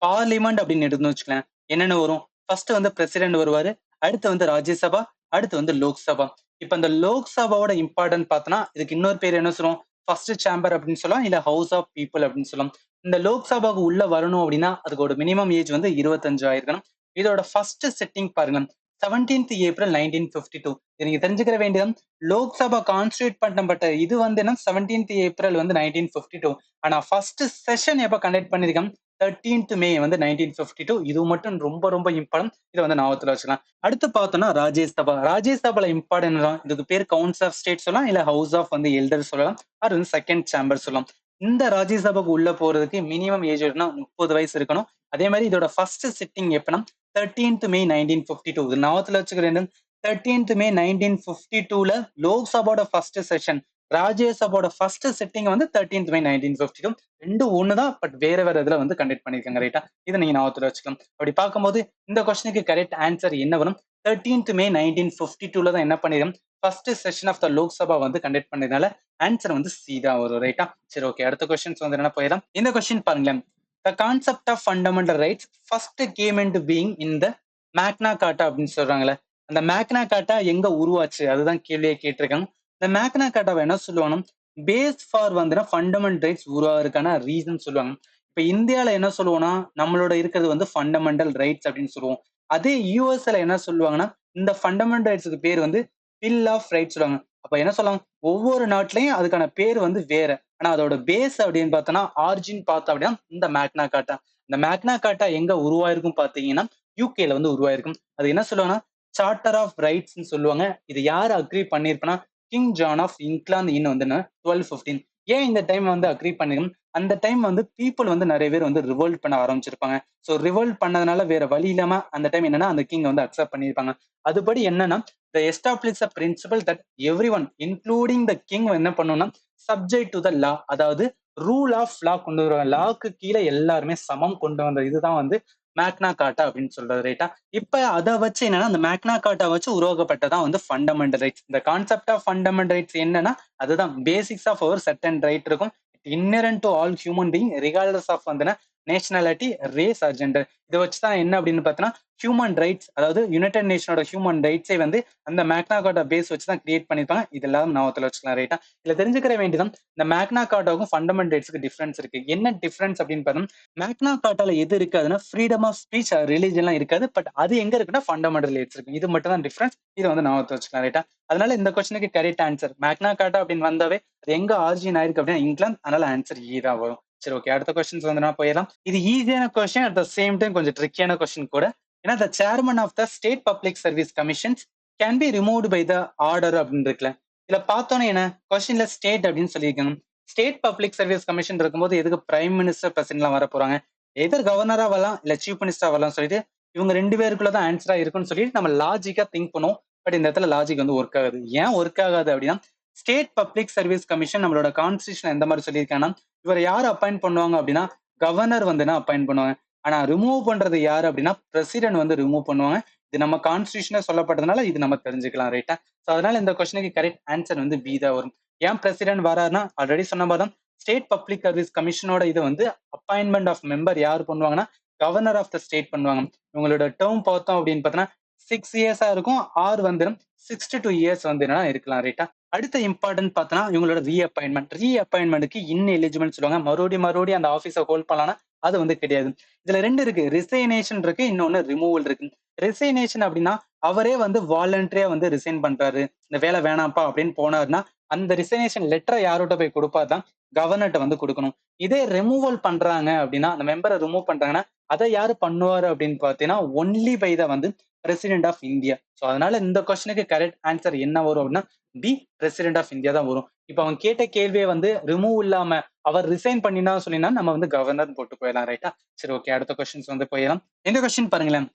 பார்லிமெண்ட் அப்படின்னு எடுத்து வச்சுக்கலாம். என்னென்ன வரும், ஃபர்ஸ்ட் வந்து பிரசிடென்ட் வருவாரு, அடுத்து வந்து ராஜ்யசபா, அடுத்து வந்து லோக்சபா. இப்ப இந்த லோக்சபாவோட இம்பார்ட்டன்ட் பார்த்தோம்னா இதுக்கு இன்னொரு பேர் என்ன சொல்லுவோம், ஃபர்ஸ்ட் சேம்பர் அப்படின்னு சொல்லலாம், இல்ல ஹவுஸ் ஆஃப் பீப்புள் அப்படின்னு சொல்லலாம். இந்த லோக்சபாவுக்கு உள்ள வரணும் அப்படின்னா அதுக்கு ஒரு மினிமம் ஏஜ் வந்து 25 ஆயிருக்கணும். இதோட ஃபர்ஸ்ட் செட்டிங் பாருங்க 17th April 1952. நீங்க தெரிஞ்சுக்கிற வேண்டியது லோக்சபா கான்ஸ்டியூட் பண்ணப்பட்ட இது வந்து என்ன 17th April வந்து 1952. ஆனா ஃபர்ஸ்ட் செஷன் எப்ப கண்டக்ட் பண்ணிருக்காங்க 13th May வந்து 1952. இது மட்டும் ரொம்ப ரொம்ப இம்பார்ட்டன்ட். இதை வந்து ஞாபகத்துல வச்சுக்கலாம். அடுத்து பார்த்தோம்னா ராஜ்யசபா. ராஜ்யசபால இம்பார்ட்டன்ட் தான். இதுக்கு பேர் கவுன்சில் ஆஃப் ஸ்டேட் சொல்லலாம், இல்ல ஹவுஸ் ஆஃப் வந்து எல்டர் சொல்லலாம், அது வந்து செகண்ட் சேம்பர் சொல்லலாம். இந்த ராஜ்யசபாக்கு உள்ள போறதுக்கு மினிமம் ஏஜ் 30 வயசு இருக்கணும். அதே மாதிரி இதோட ஃபர்ஸ்ட் சிட்டிங் எப்பனா 13th May 1952. இது ஞாபகத்துல வச்சுக்கிறேன். 13th May 1952ல லோக்சபாவோட ஃபர்ஸ்ட் செஷன் ராஜ்யசபாவோட ஃபர்ஸ்ட் செட்டிங் வந்து 13th May 1952. ரெண்டும் ஒண்ணுதான், பட் வேற வேற இதுல வந்து கண்டக்ட் பண்ணிருக்காங்க. ரைட்டா? இதை நீங்க ஞாபகத்துல வச்சுக்கலாம். அப்படி பார்க்கும்போது இந்த கொஸ்டினுக்கு கரெக்ட் ஆன்சர் என்ன வரும்? 13th May 1952ல தான் என்ன பண்ணிருக்கோம், first session of the Lok Sabha வந்து கண்டக்ட் பண்ணதுனால ஆன்சர் வந்து சி தான் வரும். ரைட்டா? சரி, ஓகே. அடுத்த கொஸ்டின்ஸ் வந்து என்ன போயிடலாம். இந்த கொஸ்டின் பாருங்களேன். The concept of fundamental rights first came into being in the மேக்னா காட்டா அப்படின்னு சொல்றாங்களே, அந்த மேக்னா காட்டா எங்க உருவாச்சு, அதுதான் கேள்வியை கேட்டிருக்காங்க. இந்த மேக்னா காட்டாவை என்ன சொல்லுவாங்க, பேஸ் ஃபார் வந்து ஃபண்டமெண்டல் ரைட்ஸ் உருவாகிறதுக்கான ரீசன் சொல்லுவாங்க. இப்ப இந்தியால என்ன சொல்லுவோம்னா, நம்மளோட இருக்கிறது வந்து ஃபண்டமெண்டல் ரைட்ஸ் அப்படின்னு சொல்லுவோம். அதே யூஎஸ்ல என்ன சொல்லுவாங்கன்னா, இந்த ஃபண்டமெண்டல் ரைட்ஸுக்கு பேர் வந்து பில் ஆஃப் ரைட்ஸ் சொல்லுவாங்க. அப்ப என்ன சொல்லலாம், ஒவ்வொரு நாட்டிலையும் அதுக்கான பேர் வந்து வேற. ஆனா அதோட பேஸ் அப்படின்னு பார்த்தோம்னா, ஆரிஜின் பார்த்தோம் அப்படின்னா இந்த மேக்னா காட்டா. இந்த மேக்னா காட்டா எங்க உருவாயிருக்கும் பாத்தீங்கன்னா, யூகேல வந்து உருவாயிருக்கும். அது என்ன சொல்லுவாங்கன்னா, சார்ட்டர் ஆஃப் ரைட்ஸ்ன்னு சொல்லுவாங்க. இது யார் அக்ரி பண்ணியிருப்பனா, king John of England in வந்து 1215. ஏன் இந்த டைம் வந்து அக்ரி பண்ணிருக்கும், அந்த டைம் வந்து பீப்புள் வந்து நிறைய பேர் வந்து ரிவோல்ட் பண்ண ஆரம்பிச்சிருப்பாங்க. ஸோ ரிவோல்ட் பண்ணதுனால வேற வழி இல்லாம அந்த டைம் என்னன்னா அந்த கிங் வந்து அக்செப்ட் பண்ணியிருப்பாங்க. அதுபடி என்னன்னா, the establish a principle that every one including the king என்ன பண்ணணும்னா, சப்ஜெக்ட் டு த லா, அதாவது ரூல் ஆஃப் லா கொண்டு வருவாங்க. லாக்கு கீழே எல்லாருமே சமம் கொண்டு வந்த இதுதான் வந்து மேக்னா காட்டா அப்படின்னு சொல்றது. ரைட்டா? இப்ப அதை வச்சு என்னன்னா, அந்த மேக்னா காட்டா வச்சு உருவாக்கப்பட்டதான் வந்து ஃபண்டமெண்டல் ரைட்ஸ். இந்த கான்செப்ட் ஆஃப் ஃபண்டமெண்டல் ரைட்ஸ் என்னன்னா, அதுதான் பேசிக்ஸ் ஆஃப் ஒரு சர்டன் ரைட் இருக்கும். Inherent to all human being regardless of வந்து நேஷனாலிட்டி, ரேஸ் ஆர் ஜெண்டர். இதை வச்சுதான் என்ன அப்படின்னு பார்த்தோன்னா, ஹியூமன் ரைட்ஸ், அதாவது யுனைடெட் நேஷனோட ஹியூமன் ரைட்ஸை வந்து அந்த மேக்னா கார்டா பேஸ் வச்சு தான் கிரியேட் பண்ணிருப்பாங்க. இதெல்லாம் ஞாபகத்துல வச்சுக்கலாம். ரைட்டா? இதுல தெரிஞ்சுக்கிற வேண்டியதான், இந்த மேக்னா கார்டாவுக்கும் ஃபண்டமெண்டல் ரைட்ஸ்க்கு டிஃபரன்ஸ் இருக்கு. என்ன டிஃபரன்ஸ் அப்படின்னு பார்த்தோம்னா, மேக்னா கார்டால எது இருக்காதுன்னா ஃப்ரீடம் ஆஃப் ஸ்பீச், ரிலீஜன்லாம் இருக்காது. பட் அது எங்க இருக்குன்னா ஃபண்டமெண்டல் ரைட்ஸ் இருக்கு. இது மட்டும் தான் டிஃபரன்ஸ். இதை வந்து ஞாபகத்துல வச்சுக்கலாம். ரைட்டா? அதனால இந்த கொஸ்டினுக்கு கரெக்ட் ஆன்சர் மேக்னா கார்டா அப்படின்னு வந்தாவே அது எங்க ஆரிஜின் ஆயிருக்கு அப்படின்னா இங்கிலாந்து. அதனால ஆன்சர் ஈ தான் வரும். சரி, ஓகே. அடுத்த கொஸ்டின்ஸ் வந்து நான் போயிடலாம். இது ஈஸியான question, at the same time கொஞ்சம் ட்ரிக்கியான கொஸ்டின் கூட. ஏன்னா the chairman of the state public service commissions can be removed by the order அப்படின்னு இருக்குல்ல. இதுல பார்த்தோன்னே என்ன கொஸ்டின்ல ஸ்டேட் அப்படின்னு சொல்லியிருக்காங்க. ஸ்டேட் பப்ளிக் சர்வீஸ் கமிஷன் இருக்கும்போது எதுக்கு பிரைம் மினிஸ்டர் பிரசிடென்ட்லாம் வர போறாங்க, எதர் கவர்னரா வரலாம் இல்ல சீஃப் மினிஸ்டரா வரலாம் சொல்லிட்டு இவங்க ரெண்டு பேருக்குள்ளதான் ஆன்சரா இருக்குன்னு சொல்லிட்டு நம்ம லாஜிக்கா திங்க் பண்ணுவோம். பட் இந்த இடத்துல லாஜிக் வந்து ஒர்க் ஆகாது. ஏன் ஒர்க் ஆகாது அப்படின்னா, ஸ்டேட் பப்ளிக் சர்வீஸ் கமிஷன் நம்மளோட கான்ஸ்டியூஷன் எந்த மாதிரி சொல்லியிருக்காங்கன்னா, இவரை யார் அப்பாயிண்ட் பண்ணுவாங்க அப்படின்னா கவர்னர் வந்து அப்பாயிண்ட் பண்ணுவாங்க. ஆனா ரிமூவ் பண்றது யாரு அப்படின்னா பிரசிடென்ட் வந்து ரிமூவ் பண்ணுவாங்க. இது நம்ம கான்ஸ்டியூஷன்ல சொல்லப்பட்டதுனால இது நம்ம தெரிஞ்சுக்கலாம். ரைட்டா? சோ அதனால இந்த கொஸ்டினுக்கு கரெக்ட் ஆன்சர் வந்து பி தான் வரும். ஏன் பிரசிடென்ட் வராருன்னா, ஆல்ரெடி சொன்ன மாதிரி தான் ஸ்டேட் பப்ளிக் சர்வீஸ் கமிஷனோட இது வந்து அப்பாயின்மெண்ட் ஆஃப் மெம்பர் யார் பண்ணுவாங்கன்னா கவர்னர் ஆஃப் த ஸ்டேட் பண்ணுவாங்க. இவங்களோட டேர்ம் பார்த்தோம் அப்படின்னு பார்த்தோன்னா 6 இயர்ஸா இருக்கும். ஆர் வந்து 62 இயர்ஸ் வந்து என்னன்னா இருக்கலாம். ரைட்டா? அடுத்த இம்பார்ட்டன்ட் பார்த்தோன்னா இவங்களோட ரீஅப்பாயின்மெண்ட்டுக்கு இன்எலிஜிபிள் சொல்லுவாங்க. மறுபடியும் அந்த ஆஃபீஸை ஹோல்ட் பண்ணலாம், அது வந்து கிடையாது. இதுல ரெண்டு இருக்கு, ரிசைனேஷன் இருக்கு, இன்னொன்னு ரிமூவல் இருக்கு. ரிசைனேஷன் அப்படின்னா அவரே வந்து வாலண்டரியா வந்து ரிசைன் பண்றாரு, இந்த வேலை வேணாம்ப்பா அப்படின்னு போனாருன்னா அந்த ரிசைனேஷன் லெட்டரை யாரோட போய் கொடுப்பாரு தான், கவர்னர்ட்ட வந்து கொடுக்கணும். இதே ரிமூவல் பண்றாங்க அப்படின்னா, அந்த மெம்பரை ரிமூவ் பண்றாங்கன்னா அதை யாரு பண்ணுவாரு அப்படின்னு பார்த்தீங்கன்னா ஒன்லி பை த வந்து பிரசிடென்ட் ஆஃப் இந்தியா. ஸோ அதனால இந்த கொஸ்டினுக்கு கரெக்ட் ஆன்சர் என்ன வரும் அப்படின்னா பி, பிரசிடென்ட் ஆஃப் இந்தியா தான் வரும். இப்ப அவன் கேட்ட கேள்வியே வந்து ரிமூவ் இல்லாம அவர் ரிசைன் பண்ணினா சொல்லினா நம்ம வந்து கவர்னர் போட்டு போயிடலாம். ரைட்டா? சரி, ஓகே. அடுத்த கொஸ்டின்ஸ் வந்து போயிடலாம். இந்த கொஸ்டின் பாருங்களேன்.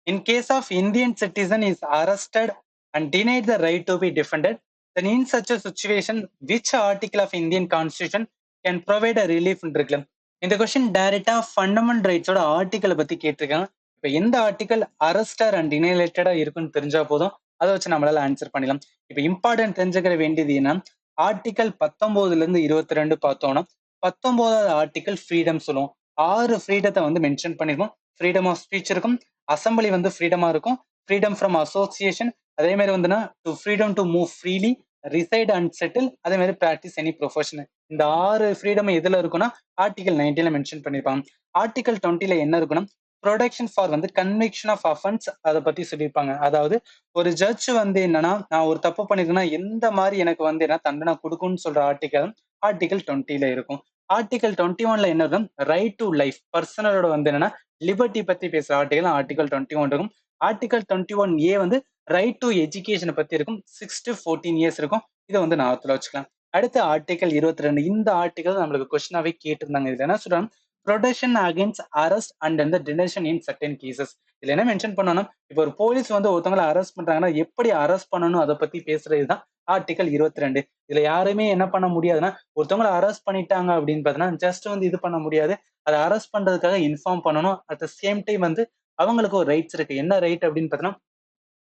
In case of Indian citizen is arrested and denied the right to be defended, then in such a situation which article of Indian constitution can provide a relief இருக்குல்ல. இந்த question டைரக்டா fundamental ரைட்ஸோட ஆர்டிக்கலை பத்தி கேட்டிருக்காங்க. இப்ப எந்த article arrester and டினைலேட்டடா இருக்குன்னு தெரிஞ்சா போதும், அதை வச்சு நம்மளால ஆன்சர் பண்ணிடலாம். இப்ப இம்பார்ட்டன்ட் தெரிஞ்சுக்கிற வேண்டியது என்ன, ஆர்டிக்கல் 19ல இருந்து 22 பார்த்தோம்னா 19வது ஆர்டிக்கல் ஃப்ரீடம் சொல்லுவோம். 6 ஃப்ரீடத்தை வந்து மென்ஷன் பண்ணிருக்கோம். ஃப்ரீடம் ஆஃப் ஸ்பீச் இருக்கும், அசம்பிளி வந்து ஃப்ரீடமா இருக்கும், ஃப்ரீடம் ஃப்ரம் அசோசியேஷன், அதே மாதிரி வந்துன்னா to freedom to move freely, reside and settle, அதே மாதிரி பிராக்டிஸ் எனி ப்ரொஃபஷன். இந்த 6 ஃப்ரீடம் எதுல இருக்குன்னா ஆர்டிகல் 19ல மென்ஷன் பண்ணிருப்பாங்க. ஆர்டிகல் 20ல என்ன இருக்குன்னா ப்ரொடெக்ஷன் ஃபார் வந்து கன்விக்ஷன் ஆஃப் அஃபென்ஸ், அதை பத்தி சொல்லியிருப்பாங்க. அதாவது ஒரு ஜட்ஜ் வந்து என்னன்னா, நான் ஒரு தப்பு பண்ணிருக்கேன்னா எந்த மாதிரி எனக்கு வந்து என்ன தண்டனை கொடுக்கும்னு சொல்ற ஆர்டிகல் ஆர்டிகல் 20ல இருக்கும். ஆர்டிகல் 21ல என்ன இருக்கும், ரைட் டு லைஃப், பர்சனலோட வந்து என்னன்னா லிபர்ட்டி பத்தி பேசுற ஆர்டிகல் ஆர்டிகல் 21 இருக்கும். ஆர்டிகல் 21A வந்து ரைட் டு எஜுகேஷனை பத்தி இருக்கும். 6 to 14 இயர்ஸ் இருக்கும். இதை வந்து ஞாபகத்துல வச்சுக்கலாம். அடுத்து ஆர்டிகல் 22. இந்த ஆர்டிகல் நம்மளுக்கு கொஸ்டினாவே கேட்டிருந்தாங்க. இதுல என்ன சொல்றாங்க, ப்ரொடெக்ஷன் அகேன்ஸ்ட் அரெஸ்ட் அண்ட் அந்த டிடென்ஷன் இன் சர்டன் கேசஸ். இதுல என்ன மென்ஷன் பண்ணணும், இப்போ ஒரு போலீஸ் வந்து ஒருத்தவங்களை அரெஸ்ட் பண்றாங்கன்னா எப்படி அரெஸ்ட் பண்ணணும் அதை பத்தி பேசுறதுதான் ஆர்டிகல் 22. இதுல யாருமே என்ன பண்ண முடியாதுன்னா, ஒருத்தவங்கள அரெஸ்ட் பண்ணிட்டாங்க அப்படின்னு பார்த்தீங்கன்னா, ஜஸ்ட் வந்து இது பண்ண முடியாது. அத அரெஸ்ட் பண்றதுக்காக இன்ஃபார்ம் பண்ணணும். அட் த சேம் டைம் வந்து அவங்களுக்கு ஒரு ரைட்ஸ் இருக்கு. என்ன ரைட் அப்படின்னு பார்த்தீங்கன்னா,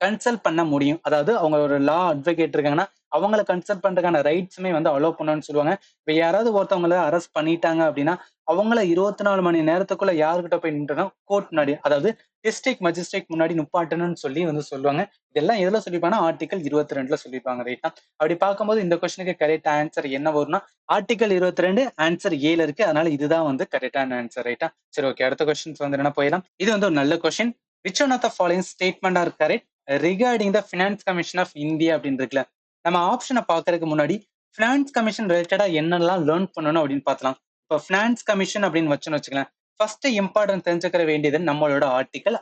கன்சல்ட் பண்ண முடியும். அதாவது அவங்க ஒரு லா அட்வொகேட் இருக்காங்கன்னா, அவங்கள கன்சல்ட் பண்றதுக்கான ரைட்ஸுமே வந்து அலோவ் பண்ணணும்னு சொல்லுவாங்க. இப்ப யாராவது ஒருத்தவங்கள அரெஸ்ட் பண்ணிட்டாங்க அப்படின்னா, அவங்கள 24 மணி நேரத்துக்குள்ள யார்கிட்ட போய் நின்றணும்? கோர்ட் முன்னாடி. அதாவது டிஸ்ட்ரிக்ட் மஜிஸ்ட்ரேட் முன்னாடி நிப்பாட்டணும்னு சொல்லி வந்து சொல்லுவாங்க. இதெல்லாம் எதுல சொல்லிருப்பாங்கன்னா, ஆர்டிகல் 22ல சொல்லிருப்பாங்க. ரைட்டா? அப்படி பார்க்கும்போது இந்த கொஸ்டினுக்கு கரெக்ட் ஆன்சர் என்ன வரும்னா, ஆர்டிகல் 22 ஆன்சர் ஏல இருக்கு. அதனால இதுதான் வந்து கரெக்ட்டான ஆன்சர். ரைட்டா? சரி, ஓகே. அடுத்த கொஸ்டின்ஸ் வந்து என்னன்னா போயிடலாம். இது வந்து ஒரு நல்ல question. Which one of the following statement are correct regarding the finance commission of India அப்படின்னு இருக்குல்ல. நம்ம ஆப்ஷனை பார்க்கறதுக்கு முன்னாடி ஃபினான்ஸ் கமிஷன் ரிலேட்டடா என்னெல்லாம் லேர்ன் பண்ணணும் அப்படின்னு பார்த்தலாம். இப்போ ஃபினான்ஸ் கமிஷன் அப்படின்னு வச்சுன்னு வச்சுக்கலாம். ஃபர்ஸ்ட் இம்பார்ட்டன்ட் தெரிஞ்சுக்கிற வேண்டியது நம்மளோட ஆர்டிகல்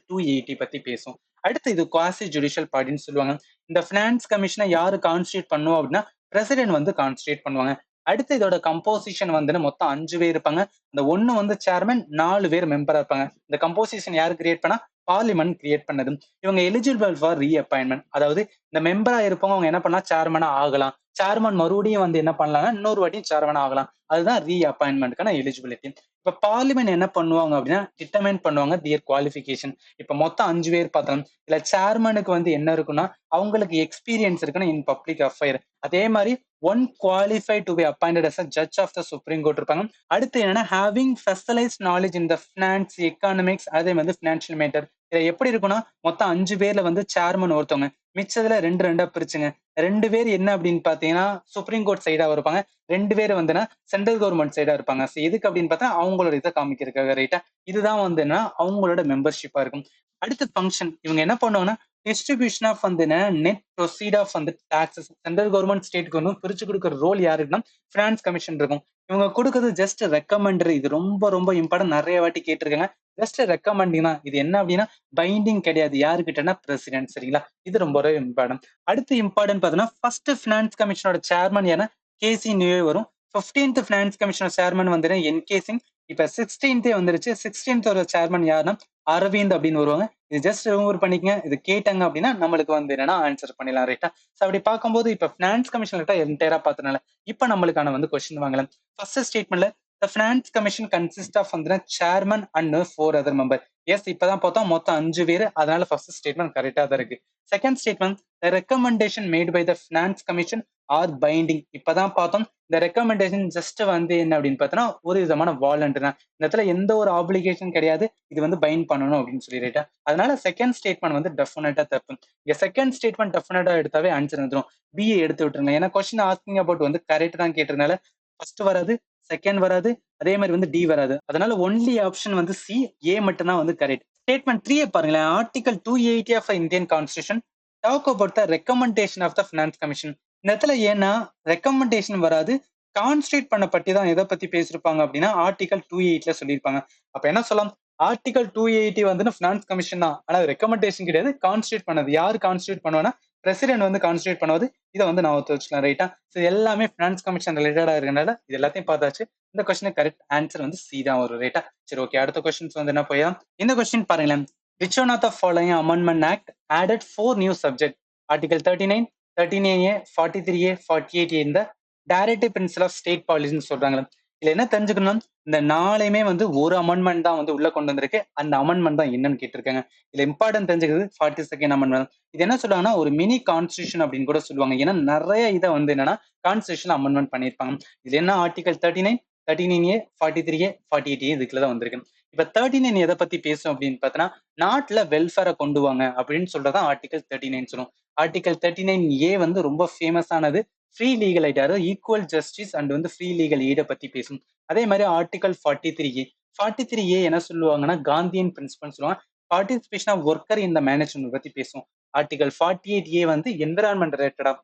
280 பத்தி பேசும். அடுத்து இது குவாசி ஜுடிஷியல் பாடின்னு சொல்லுவாங்க. இந்த ஃபினான்ஸ் கமிஷனை யாரு கான்ஸ்டியூட் பண்ணுவோம் அப்படின்னா பிரசிடென்ட் வந்து கான்ஸ்டியூட் பண்ணுவாங்க. அடுத்து இதோட கம்போசிஷன் வந்து மொத்தம் 5 பேர் இருப்பாங்க. இந்த 1 வந்து சேர்மன், 4 பேர் மெம்பரா இருப்பாங்க. இந்த கம்போசிஷன் யாரு கிரியேட் பண்ணா பார்லிமெண்ட் கிரியேட் பண்ணது. இவங்க எலிஜிபிள் ஃபார் ரீஅப்பாயின்மெண்ட். அதாவது இந்த மெம்பரா இருப்பவங்க அவங்க என்ன பண்ணலாம், சேர்மனா ஆகலாம். சேர்மன் மறுபடியும் வந்து என்ன பண்ணலாம்னா இன்னொரு வாட்டியும் சேர்மனா ஆகலாம். அதுதான் ரீஅப்பாயின்மெண்ட்க்கான எலிஜிபிலிட்டி. இப்ப பார்லிமெண்ட் என்ன பண்ணுவாங்க அப்படின்னா டிட்டர்மைன் பண்ணுவாங்க தியர் குவாலிஃபிகேஷன். இப்ப மொத்தம் 5 பேர் பார்த்தோம். இல்ல சேர்மனுக்கு வந்து என்ன இருக்குன்னா அவங்களுக்கு எக்ஸ்பீரியன்ஸ் இருக்குன்னு இன் பப்ளிக் அஃபேர். அதே மாதிரி one qualified to be appointed as a judge of the supreme court இருப்பாங்க. அடுத்து என்னன்னா having specialised knowledge in the finance, economics, அதே வந்து ஃபினான்ஷியல் மேட்டர். இது எப்படி இருக்குன்னா மொத்தம் 5 பேர்ல வந்து சேர்மன் ஒருத்தவங்க, மிச்சதுல 2 பிரிச்சுங்க. 2 பேர் என்ன அப்படின்னு பாத்தீங்கன்னா சுப்ரீம் கோர்ட் சைடா இருப்பாங்க. 2 பேர் வந்துன்னா சென்ட்ரல் கவர்மெண்ட் சைடா இருப்பாங்க. எதுக்கு அப்படின்னு பார்த்தா அவங்களோட இதை காமிக்கிறதுக்காக. ரைட்டா? இதுதான் வந்துன்னா அவங்களோட மெம்பர்ஷிப்பா இருக்கும். அடுத்த ஃபங்க்ஷன் இவங்க என்ன பண்ணுவாங்கன்னா டிஸ்ட்ரிபியூஷன் ஆஃப் வந்து நெட் ப்ரொசீட் ஆஃப் வந்து டாக்ஸஸ் சென்ட்ரல் கவர்மெண்ட் ஸ்டேட்டுக்கு வந்து பிரிச்சு கொடுக்குற ரோல் யாருக்குன்னா ஃபினான்ஸ் கமிஷன் இருக்கும். இவங்க கொடுக்குறது ஜஸ்ட் ரெக்கமெண்டரி. இது ரொம்ப ரொம்ப இம்பார்ட்டன்ட். நிறைய வாட்டி கேட்டிருக்காங்க. ஜஸ்ட் ரெக்கமெண்டிங் தான். இது என்ன அப்படின்னா பைண்டிங் கிடையாது. யாருக்கிட்டனா பிரசிடென்ட். சரிங்களா? இது ரொம்ப இம்பார்ட்டன்ட். அடுத்து இம்பார்ட்டன்ட் பார்த்தீங்கன்னா ஃபர்ஸ்ட் ஃபினான்ஸ் கமிஷனோட சேர்மன் ஏன்னா கேசி நியூவே வரும். 15th ஃபினான்ஸ் கமிஷனோட சேர்மன் வந்து என்கே சிங். இப்ப 16th வந்துருச்சு. 16th ஒரு சேர்மன் யாருன்னா அரவிந்த் அப்படின்னு வருவாங்க. இது ஜஸ்ட் ரிமூவ் பண்ணிக்கங்க. இது கேட்டாங்க அப்படின்னா நம்மளுக்கு வந்து என்னன்னா ஆன்சர் பண்ணிடலாம். ரைட்டா? சோ அப்படி பார்க்கும்போது இப்ப ஃபினான்ஸ் கமிஷன் கிட்ட என்டையரா பார்த்தனால இப்ப நம்மளுக்கான வந்து கொஸ்டின் வாங்கலாம். ஃபர்ஸ்ட் ஸ்டேட்மெண்ட்ல the finance commission consists of வந்து chairman and 4 other member. S, இப்பதான் பார்த்தோம் மொத்தம் 5 பேரு. அதனால ஃபர்ஸ்ட் ஸ்டேட்மெண்ட் கரெக்டா தான் இருக்கு. Second statement the recommendation made by the finance commission are binding. இப்பதான் பார்த்தோம் இந்த ரெக்கமெண்டேஷன் ஜஸ்ட் வந்து என்ன அப்படின்னு பார்த்தோம்னா ஒரு விதமான வாலண்ட் தான். இந்த இடத்துல எந்த ஒரு ஆப்ளிகேஷன் கிடையாது. இது வந்து பைண்ட் பண்ணணும் அப்படின்னு சொல்லி. ரைட்டா? அதனால செகண்ட் ஸ்டேட்மெண்ட் வந்து டெஃபினட்டா தப்பு. இங்க செகண்ட் ஸ்டேட்மெண்ட் டெஃபினட்டா எடுத்தாவே ஆன்சர் வந்துடும். பிஏ எடுத்து விட்டுருங்க. ஏன்னா கொஸ்டின் ஆஸ்கிங் அபவுட் வந்து கரெக்ட் தான் கேட்டிருந்தால ஃபர்ஸ்ட் வராது, செகண்ட் வராது, அதே மாதிரி வந்து டி வராது. அதனால ஒன்லி ஆப்ஷன் வந்து சி, ஏ மட்டும் தான் வந்து கரெக்ட். ஸ்டேட்மெண்ட் 3 பாருங்களேன். Article 280 of Indian constitution talk about the recommendation of the finance commission. இந்த இடத்துல ஏன்னா ரெக்கமெண்டேஷன் வராது, கான்ஸ்டியூட் பண்ண பற்றி தான் எதை பத்தி பேசிருப்பாங்க அப்படின்னா ஆர்டிகல் 280ல சொல்லியிருப்பாங்க. அப்ப என்ன சொல்லலாம், ஆர்டிகல் 280 வந்து ஃபினான்ஸ் கமிஷன் தான். ஆனா ரெக்கமெண்டேஷன் கிடையாது, கான்ஸ்டியூட் பண்ணது. யார் கான்ஸ்டியூட் பண்ணுவானா பிரசிடென்ட் வந்து கான்ஸ்டியூட் பண்ணுவது. இதை வந்து நான் ஒத்து வச்சுக்கலாம். ரைட்டா? ஸோ எல்லாமே ஃபினான்ஸ் கமிஷன் ரிலேட்டடா இருக்கனால இது எல்லாத்தையும் பார்த்தாச்சு. இந்த கொஸ்டினுக்கு கரெக்ட் ஆன்சர் வந்து சி தான் வரும். ரைட்டா? சரி, ஓகே. அடுத்த கொஸ்டின்ஸ் வந்து என்ன போயா இந்த கொஸ்டின் பாருங்களேன். Which one of the following amendment act added 4 new subject? Article 39, 13A, 43A, 48A இந்த டைரக்டிவ் பிரின்சிபல் ஆஃப் ஸ்டேட் பாலிசின்னு சொல்றாங்க. இதுல என்ன தெரிஞ்சுக்கணும், இந்த நாளையுமே வந்து ஒரு அமெண்ட்மெண்ட் தான் வந்து உள்ள கொண்டு வந்திருக்கு. அந்த அமெண்ட்மெண்ட் தான் என்னன்னு கேட்டிருக்காங்க. இதுல இம்பார்ட்டன்ட் தெரிஞ்சுக்கிறது 42nd அமெண்ட்மெண்ட். இது என்ன சொல்லுவாங்கன்னா ஒரு மினி கான்ஸ்டியூஷன் அப்படின்னு கூட சொல்லுவாங்க. ஏன்னா நிறைய இதை வந்து என்னன்னா கான்ஸ்டியூஷன் அமெண்ட்மெண்ட் பண்ணியிருப்பாங்க. இது என்ன ஆர்டிகல் 39, 13A, 43A, 48A இதுக்குள்ள தான் வந்திருக்கு. இப்ப 39 எதை பத்தி பேசும் அப்படின்னு பார்த்தோன்னா நாட்டுல வெல்ஃபேரை கொண்டு வாங்க அப்படின்னு சொல்றதான் ஆர்டிகல் 39 சொல்லுவோம். ஆர்டிகல் 39A வந்து ரொம்ப ஃபேமஸ் ஆனது ஃப்ரீ லீகல் எய்ட், அதாவது ஈக்குவல் ஜஸ்டிஸ் அண்ட் வந்து ஃப்ரீ லீகல் எய்ட பத்தி பேசும். அதே மாதிரி ஆர்டிகல் 43A என்ன சொல்லுவாங்கன்னா காந்தியன் பிரின்சிபல் சொல்லுவாங்க. பார்ட்டிசிபேஷன் ஆஃப் ஒர்க்கர் இந்த மேனேஜ்மெண்ட் பத்தி பேசும். ஆர்டிகல் 48A வந்து என்விரான்மெண்ட் ரிலேட்டடா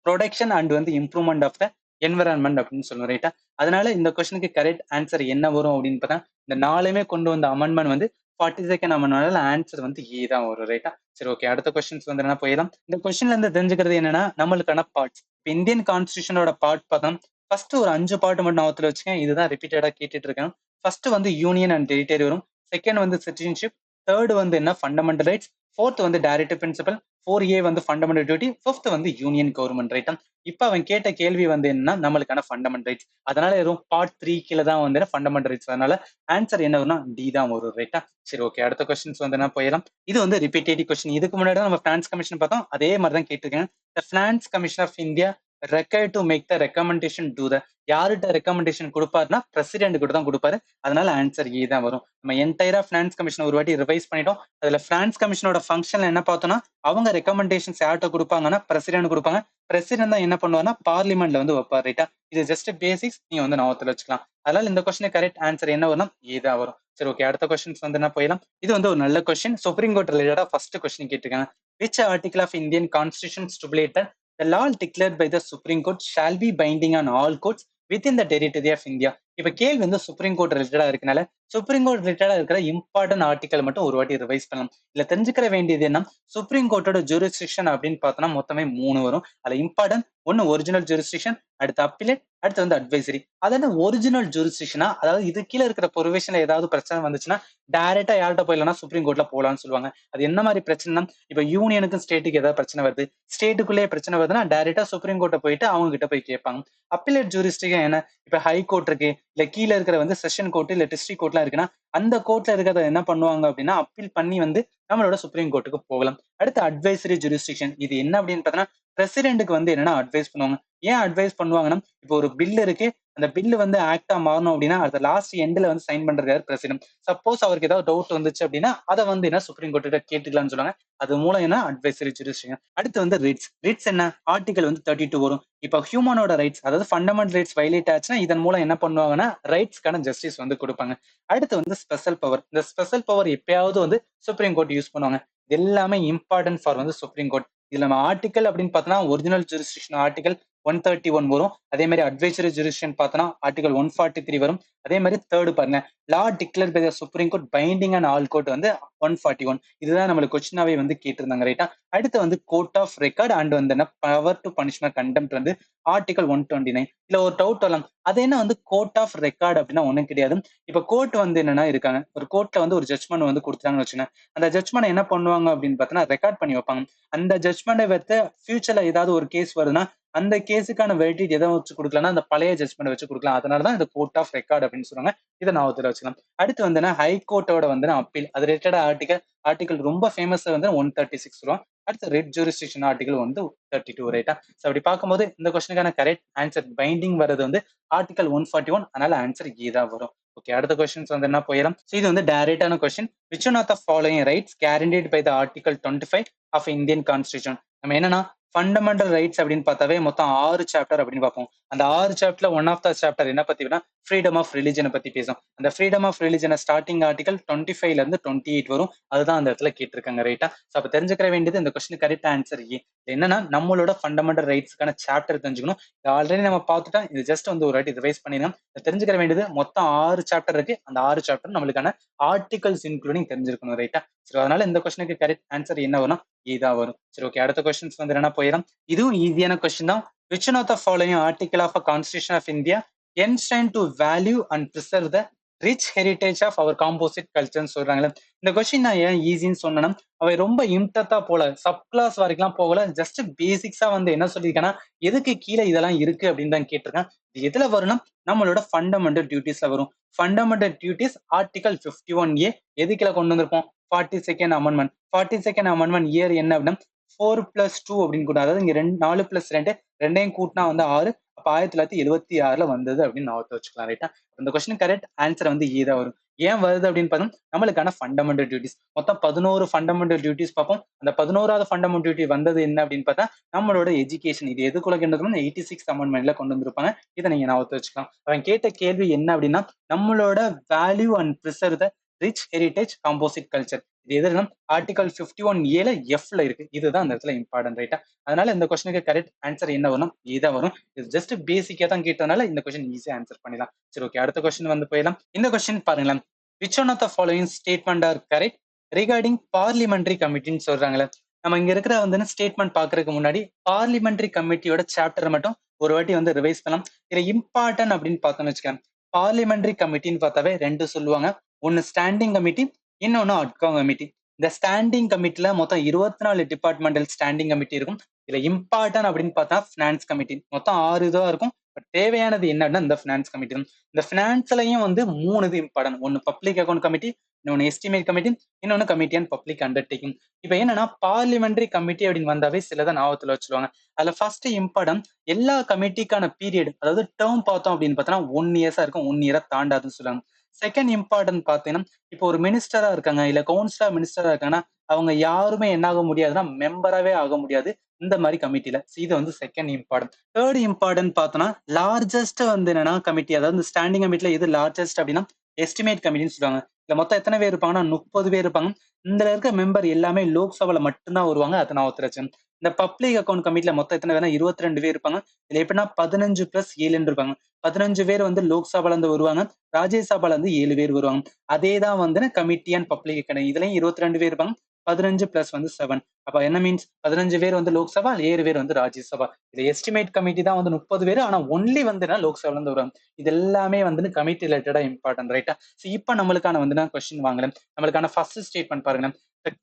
ப்ரொடக்ஷன் அண்ட் வந்து இம்ப்ரூவ்மெண்ட் ஆஃப் த என்விரான்மெண்ட் அப்படின்னு சொல்லுவோம். ரைட்டா? அதனால இந்த கொஸ்டினுக்கு கரெக்ட் ஆன்சர் என்ன வரும் அப்படின்னு பார்த்தா இந்த நாலுமே கொண்டு வந்த அமெண்ட்மெண்ட் வந்து 42nd அமெண்ட்மெண்ட்ல ஆன்சர் வந்து ஏ தான் வரும். ரைட்டா? சரி, ஓகே. அடுத்த கொஸ்டின்ஸ் வந்து என்ன போயிடலாம். இந்த கொஸ்டின்ல இருந்து தெரிஞ்சுக்கிறது என்னன்னா நம்மளுக்கான பார்ட்ஸ். இப்போ இந்தியன் கான்ஸ்டியூஷனோட பார்ட் பார்த்தா ஃபர்ஸ்ட் ஒரு 5 பார்ட் மட்டும் நான் வச்சுக்கேன். இதுதான் ரிப்பீட்டடா கேட்டுட்டு இருக்கேன். ஃபர்ஸ்ட் வந்து யூனியன் அண்ட் டெரிட்டரி வரும். செகண்ட் வந்து சிட்டிசன்ஷிப். தேர்ட் வந்து என்ன ஃபண்டமெண்டல் ரைட்ஸ். ஃபோர்த் வந்து டைரக்டிவ் பிரின்சிபல். 4A வந்து ஃபண்டமெண்டல் டியூட்டி, 5th வந்து யூனியன் கவர்மெண்ட் ரைட்டா. இப்ப அவன் கேட்ட கேள்வி வந்து என்னன்னா நம்மளுக்கான ஃபண்டமெண்டல் ரைட்ஸ். அதனால வெறும் பார்ட் 3 கீழ தான் வந்து ஃபண்டமெண்டல் ரைட்ஸ். அதனால ஆன்சர் என்ன வரும்னா டி தான் வரும் ரைட்டா. சரி ஓகே, அடுத்த கொஸ்டின்ஸ் வந்து என்ன போயிடலாம். இது வந்து ரிப்பீட்டேட்டிவ் கொஸ்டின். இதுக்கு முன்னாடி நம்ம பினான்ஸ் கமிஷன் பார்த்தோம், அதே மாதிரி தான் கேட்டிருக்கேன். The finance commission of India required to make the recommendation to the, யார்கிட்ட ரெக்கமெண்டேஷன் கொடுப்பாருன்னா பிரசிடென்ட் கிட்ட தான் கொடுப்பாரு. அதனால ஆன்சர் ஏ தான் வரும். நம்ம என்டையரா பினான்ஸ் கமிஷன் ஒரு வாட்டி ரிவைஸ் பண்ணிட்டோம். அதுல பினான்ஸ் கமிஷனோட ஃபங்க்ஷன் என்ன பார்த்தோம்னா அவங்க ரெக்கமெண்டேஷன்ஸ் யார்கிட்ட கொடுப்பாங்கன்னா பிரசிடென்ட் கொடுப்பாங்க. பிரசிடென்ட் தான் என்ன பண்ணுவாருன்னா பார்லிமெண்ட்ல வந்து வைப்பார் ரைட்டா. இது ஜஸ்ட் பேசிக்ஸ், நீங்க வந்து ஞாபகத்துல வச்சுக்கலாம். அதனால இந்த கொஸ்டின் கரெக்ட் ஆன்சர் என்ன வரும்? ஏ தான் வரும். சரி ஓகே, அடுத்த கொஸ்டின்ஸ் வந்து என்ன போயிடலாம். இது வந்து ஒரு நல்ல கொஸ்டின். சுப்ரீம் கோர்ட் ரிலேட்டடா ஃபர்ஸ்ட் கொஸ்டின் கேட்டிருக்காங்க. Which article of Indian constitution stipulated the law declared by the Supreme Court shall be binding on all courts within the territory of India. இப்ப கேள்வி வந்து சுப்ரீம் கோர்ட் ரிலேட்டடா இருக்கனால supreme court ரிலேட்டடா இருக்கிற important article மட்டும் ஒரு வாட்டி ரிவைஸ் பண்ணலாம். இல்ல தெரிஞ்சுக்கிற வேண்டியது என்ன, சுப்ரீம் கோர்ட்டோட ஜூரிஸ்டிக்ஷன் அப்படின்னு பார்த்தோம்னா மொத்தமே 3 வரும். அதுல இம்பார்ட்டன்ட் ஒன்னு ஒரிஜினல் ஜூரிஸ்டிக்ஷன், அடுத்து அப்பீலேட், அடுத்து வந்து அட்வைசரி. அதாவது ஒரிஜினல் ஜூரிஸ்டிக்ஷனா, அதாவது இது கீழே இருக்கிற ப்ரொவிஷன்ல ஏதாவது பிரச்சனை வந்துச்சுன்னா டைரக்டா யார்கிட்ட போயிடலாம், சுப்ரீம் கோர்ட்ல போகலாம்னு சொல்லுவாங்க. அது என்ன மாதிரி பிரச்சனைனா, இப்ப யூனியனுக்கும் ஸ்டேட்டுக்கு ஏதாவது பிரச்சனை வருது, ஸ்டேட்டுக்குள்ளேயே பிரச்சனை வருதுன்னா டைரக்டா சுப்ரீம் கோர்ட்டை போயிட்டு அவங்க கிட்ட போய் கேட்பாங்க. அப்பீலேட் ஜூரிஸ்டிக்ஷன் என்ன, இப்ப ஹை கோர்ட் இருக்கு, இல்ல கீழே இருக்கிற வந்து செஷன் கோர்ட் இல்ல டிஸ்ட்ரிக்ட் கோர்ட்லாம் இருக்குன்னா அந்த கோர்ட்ல இருக்கிறத என்ன பண்ணுவாங்க அப்படின்னா அப்பீல் பண்ணி வந்து நம்மளோட சுப்ரீம் கோர்ட்டுக்கு போகலாம். அடுத்து அட்வைசரி ஜூரிஸ்டிக்ஷன். இது என்ன அப்படின்னு பார்த்தோம்னா பிரசிடென்ட்க்கு வந்து என்னன்னா அட்வைஸ் பண்ணுவாங்க. ஏன் அட்வைஸ் பண்ணுவாங்கன்னா, இப்போ ஒரு பில் இருக்கு, அந்த பில் வந்து ஆக்டா மாறணும் அப்படின்னா அது லாஸ்ட் எண்ட்ல வந்து சைன் பண்றது யார்? பிரசிடென்ட். சப்போஸ் அவருக்கு ஏதாவது டவுட் வந்துச்சு அப்படின்னா அதை வந்து என்ன சுப்ரீம் கோர்ட் கிட்ட கேட்டுக்கலாம்னு சொல்லுவாங்க. அது மூலம் என்ன அட்வைசரி ஜூரிஸ்டிக்ஷன். அடுத்து வந்து ரிட்ஸ். ரிட்ஸ் என்ன, ஆர்டிகல் வந்து 32 வரும். இப்போ ஹியூமனோட ரைட்ஸ், அதாவது ஃபண்டமெண்டல் ரைட்ஸ் வயலேட் ஆச்சுன்னா இதன் மூலம் என்ன பண்ணுவாங்கன்னா ரைட்ஸ்க்கான ஜஸ்டிஸ் வந்து கொடுப்பாங்க. அடுத்து வந்து ஸ்பெஷல் பவர். இந்த ஸ்பெஷல் பவர் எப்பயாவது வந்து சுப்ரீம் கோர்ட் யூஸ் பண்ணுவாங்க. இது எல்லாமே இம்பார்ட்டன்ட் ஃபார் வந்து சுப்ரீம் கோர்ட். இதுல நம்ம ஆர்டிகல் அப்படின்னு பார்த்தோம்னா ஒரிஜினல் ஜூரிஸ்டிக்ஷன் ஆர்டிகல் 131 வரும். அதே மாதிரி அட்வைசரி ஜூரிஸ்டிக்ஷன் பார்த்தோம்னா ஆர்டிகல் 143 வரும். அதே மாதிரி தேர்டு பாருங்க, law declare by the supreme court binding and all court வந்து 141. இதுதான் நம்மளுக்கு கொஸ்டினாவே வந்து கேட்டிருந்தாங்க ரைட்டா. அடுத்து வந்து கோர்ட் ஆஃப் ரெக்கார்ட் அண்ட் வந்து பவர் டு பனிஷ்மெண்ட் கண்டெம்ட் வந்து ஆர்டிகல் 129. இதுல ஒரு டவுட் வரலாம், அது என்ன வந்து கோர்ட் ஆஃப் ரெக்கார்ட் அப்படின்னா ஒண்ணும் கிடையாது. இப்ப கோர்ட் வந்து என்னன்னா இருக்காங்க, ஒரு கோர்ட்ல வந்து ஒரு ஜட்ஜ்மெண்ட் வந்து கொடுத்தாங்கன்னு வச்சுக்கோங்க. அந்த ஜட்ஜ்மெண்ட் என்ன பண்ணுவாங்க அப்படின்னு பார்த்தோன்னா ரெக்கார்ட் பண்ணி வைப்பாங்க. அந்த ஜட்ஜ்மெண்ட்டை வைத்து ஃபியூச்சர்ல ஏதாவது ஒரு கேஸ் வருதுன்னா அந்த கேஸுக்கான வெரிடிட்டி எதை வச்சு கொடுக்கலாம்னா அந்த பழைய ஜட்ஜ்மெண்ட் வச்சு கொடுக்கலாம். அதனாலதான் இந்த கோர்ட் ஆஃப் ரெக்கார்ட் அப்படின்னு சொல்றாங்க. இதை ஞாபகத்துல வச்சுக்கலாம். அடுத்து வந்து ஹை கோர்ட்டோட வந்து அப்பீல், அது ரிலேட்டட் ஆர்டிகல் ரொம்ப ஃபேமஸ் வந்து 136 சொல்லுவாங்க. அடுத்து ரெட் ஜூரிஸ்டிக்ஷன் ஆர்டிகல் வந்து 32 ரைட்டா. சோ அப்படி பார்க்கும்போது இந்த கொஸ்டினுக்கான கரெக்ட் ஆன்சர் பைண்டிங் வரது வந்து ஆர்டிகல் 141. அதனால ஆன்சர் ஏ தான் வரும். ஓகே, அடுத்த கொஸ்டின்ஸ் வந்து என்ன போயிடும். இது வந்து டைரக்டான question. Which one of the following rights guaranteed by the article 25 of Indian constitution. நம்ம என்னன்னா ஃபண்டமெண்டல் ரைட்ஸ் அப்படின்னு பார்த்தாவே மொத்தம் 6 சாப்டர் அப்படின்னு பார்ப்போம். அந்த 6 சாப்டர்ல ஒன் ஆஃப் த சாப்டர் என்ன பத்தினா ஃப்ரீடம் ஆஃப் ரிலிஜனை பத்தி பேசும். அந்த ஃப்ரீடம் ஆஃப் ரிலிஜனை ஸ்டார்டிங் ஆர்டிகல் 25ல இருந்து 28 வரும். அதுதான் அந்த இடத்துல கேட்டிருக்காங்க ரைட்டா. ஸோ அப்ப தெரிஞ்சுக்கிற வேண்டியது இந்த கொஸ்டின் கரெக்ட் ஆன்சர் ஏ. என்னன்னா நம்மளோட ஃபண்டமெண்டல் ரைட்ஸ்க்கான சாப்டர் தெரிஞ்சுக்கணும். ஆல்ரெடி நம்ம பார்த்துட்டோம், இது ஜஸ்ட் வந்து ஒரு வாட்டி ரிவைஸ் பண்ணிடலாம். தெரிஞ்சுக்கிற வேண்டியது மொத்தம் 6 சாப்டர் இருக்கு. அந்த 6 சாப்டர் நம்மளுக்கான ஆர்டிகல்ஸ் இன்க்ளூடிங் தெரிஞ்சிருக்கணும் ரைட்டா. சரி, அதனால இந்த கொஸ்டினுக்கு கரெக்ட் ஆன்சர் என்ன வரும்? இதா வரும். சரி ஓகே, அடுத்த கொஸ்டின்ஸ் வந்து என்ன போயிடும். இதுவும் ஈஸியான கொஸ்டின் தான். which one of the following article of a constitution of India enshrine to value and preserve the rich heritage of our composite culture சொல்றாங்களே. இந்த கொஸ்டின் நான் ஏன் ஈஸின்னு சொன்னேன்னா அவை ரொம்ப இம்டத்தா போல சப் கிளாஸ் வரைக்கும் போகல, ஜஸ்ட் பேசிக்ஸா வந்து என்ன சொல்லியிருக்கேன்னா எதுக்கு கீழே இதெல்லாம் இருக்கு அப்படின்னு தான் கேட்டிருக்கேன். இது எதுல வரும்னா நம்மளோட ஃபண்டமெண்டல் டியூட்டிஸ்ல வரும். ஃபண்டமெண்டல் டியூட்டிஸ் ஆர்டிகல் 51A எதுக்குல கொண்டு வந்திருப்போம்? 42nd amendment. 42nd amendment year என்ன அப்படின்னா 4+2 அப்படின்னு கூட, அதாவது இங்க 4+2 ரெண்டையும் கூட்டினா வந்து 6. அப்ப 1976ல வந்தது அப்படின்னு ஞாபகத்தை வச்சுக்கலாம் ரைட்டா. இந்த கொஸ்டின் கரெக்ட் ஆன்சர் வந்து ஏ தான் வரும். ஏன் வருது அப்படின்னு பார்த்தோம், நம்மளுக்கான ஃபண்டமெண்டல் டியூட்டிஸ் மொத்தம் 11 ஃபண்டமெண்டல் டியூட்டிஸ் பார்ப்போம். அந்த 11வது ஃபண்டமெண்டல் டியூட்டி வந்தது என்ன அப்படின்னு பார்த்தா நம்மளோட எஜுகேஷன். இது எதுக்குள்ள கொண்டு 86 அமெண்ட்மெண்ட்ல கொண்டு வந்திருப்பாங்க. இதை நீங்க ஞாபகத்தை வச்சுக்கலாம். அவன் கேட்ட கேள்வி என்ன அப்படின்னா நம்மளோட value and preserve the rich heritage composite culture. இது எதுனா ஆர்டிகல் 51A எஃப்ல இருக்கு. இதுதான் அந்த இடத்துல இம்பார்ட்டன்ட் ரைட்டா. அதனால இந்த கொஸ்டினுக்கு கரெக்ட் ஆன்சர் என்ன வரும்? இதுதான் வரும். இது ஜஸ்ட் பேசிக்கா தான் கேட்டதுனால இந்த கொஸ்டின் ஈஸியா ஆன்சர் பண்ணிடலாம். சரி ஓகே, அடுத்த கொஸ்டின் வந்து போயிடலாம். இந்த கொஸ்டின் பாருங்களேன். which one of the following statement are correct regarding parliamentary committeeன்னு சொல்றாங்களே. நம்ம இங்க இருக்கிற வந்து ஸ்டேட்மெண்ட் பாக்குறதுக்கு முன்னாடி பார்லிமெண்டரி கமிட்டியோட சாப்டர் மட்டும் ஒரு வாட்டி வந்து ரிவைஸ் பண்ணலாம். இதுல இம்பார்ட்டன்ட் அப்படின்னு பார்த்தோம்னு வச்சுக்கோங்க, பார்லிமெண்டரி கமிட்டின்னு பார்த்தாவே 2 சொல்லுவாங்க. ஒன்னு ஸ்டாண்டிங் கமிட்டி, இன்னொன்னு அட்காங் கமிட்டி. இந்த ஸ்டாண்டிங் கமிட்டில மொத்தம் 24 டிபார்ட்மெண்டல் ஸ்டாண்டிங் கமிட்டி இருக்கும். இதுல இம்பார்ட்டன் அப்படின்னு பார்த்தா ஃபினான்ஸ் கமிட்டி மொத்தம் 6 இதுவா இருக்கும். பட் தேவையானது என்னன்னா இந்த ஃபினான்ஸ் கமிட்டி தான். இந்த ஃபினான்ஸ்லயும் வந்து 3 இது இம்பார்ட்டன். ஒன்னு பப்ளிக் அக்கௌண்ட் கமிட்டி, இன்னொன்னு எஸ்டிமேட் கமிட்டி, இன்னொன்னு கமிட்டி அண்ட் பப்ளிக் அண்டர்டேக்கிங். இப்ப என்னன்னா பார்லிமெண்டரி கமிட்டி அப்படின்னு வந்தாவே சிலதை ஞாபகத்துல வச்சுருவாங்க. அதுல ஃபர்ஸ்ட் இம்பார்ட்டன் எல்லா கமிட்டிக்கான பீரியட், அதாவது டேர்ம் பார்த்தோம் அப்படின்னு பார்த்தோம்னா 1 இயர்ஸா இருக்கும். 1 இயரை தாண்டாதுன்னு சொல்லுவாங்க. செகண்ட் இம்பார்ட்டன்ட் பார்த்தீங்கன்னா, இப்போ ஒரு மினிஸ்டரா இருக்காங்க, இல்ல கவுன்சிலர் மினிஸ்டரா இருக்காங்கன்னா, அவங்க யாருமே என்ன ஆக முடியாதுன்னா, மெம்பராவே ஆக முடியாது. இந்த மாதிரி கமிட்டில. இது வந்து செகண்ட் இம்பார்ட்டன்ட். தேர்ட் இம்பார்ட்டன்ட் பார்த்தோம்னா, லார்ஜஸ்ட் வந்து என்னன்னா கமிட்டி, அதாவது ஸ்டாண்டிங் கமிட்டில எது லார்ஜஸ்ட் அப்படின்னா, எஸ்டிமேட் கமிட்டின்னு சொல்லுவாங்க. இதுல மொத்தம் எத்தனை பேர் இருப்பாங்கன்னா 30 பேர் இருப்பாங்க. இதுல இருக்க மெம்பர் எல்லாமே லோக்சபால மட்டும்தான் வருவாங்க. அதை நான் ஒத்துழைச்சேன். இந்த பப்ளிக் அக்கௌண்ட் கமிட்டில மொத்தம் எத்தனை பேர்னா 22 பேர் இருப்பாங்க. இதுல எப்படின்னா 15 பிளஸ் 7 இருப்பாங்க. 15 பேர் வந்து லோக்சபால இருந்து வருவாங்க. ராஜ்யசபால இருந்து 7 பேர் வருவாங்க. அதே தான் வந்து கமிட்டி அண்ட் பப்ளிக் அக்கௌண்ட். இதுலயும் 22 பேர் இருப்பாங்க. 15 பிளஸ் வந்து 7. அப்ப என்ன மீன்ஸ் 15 பேர் வந்து லோக்சபா, 7 பேர் வந்து ராஜ்யசபா. இது எஸ்டிமேட் கமிட்டி தான் வந்து 30 பேர். ஆனா ஒன்லி வந்து லோக்சபால இருந்து வருவாங்க. இது எல்லாமே வந்து கமிட்டி ரிலேட்டடா இம்பார்ட்டன்ட், ரைட்டா? இப்ப நம்மளுக்கான வந்து கொஸ்டின் வாங்குறேன். நம்மளுக்கான ஃபர்ஸ்ட் ஸ்டேட்மெண்ட் பாருங்க.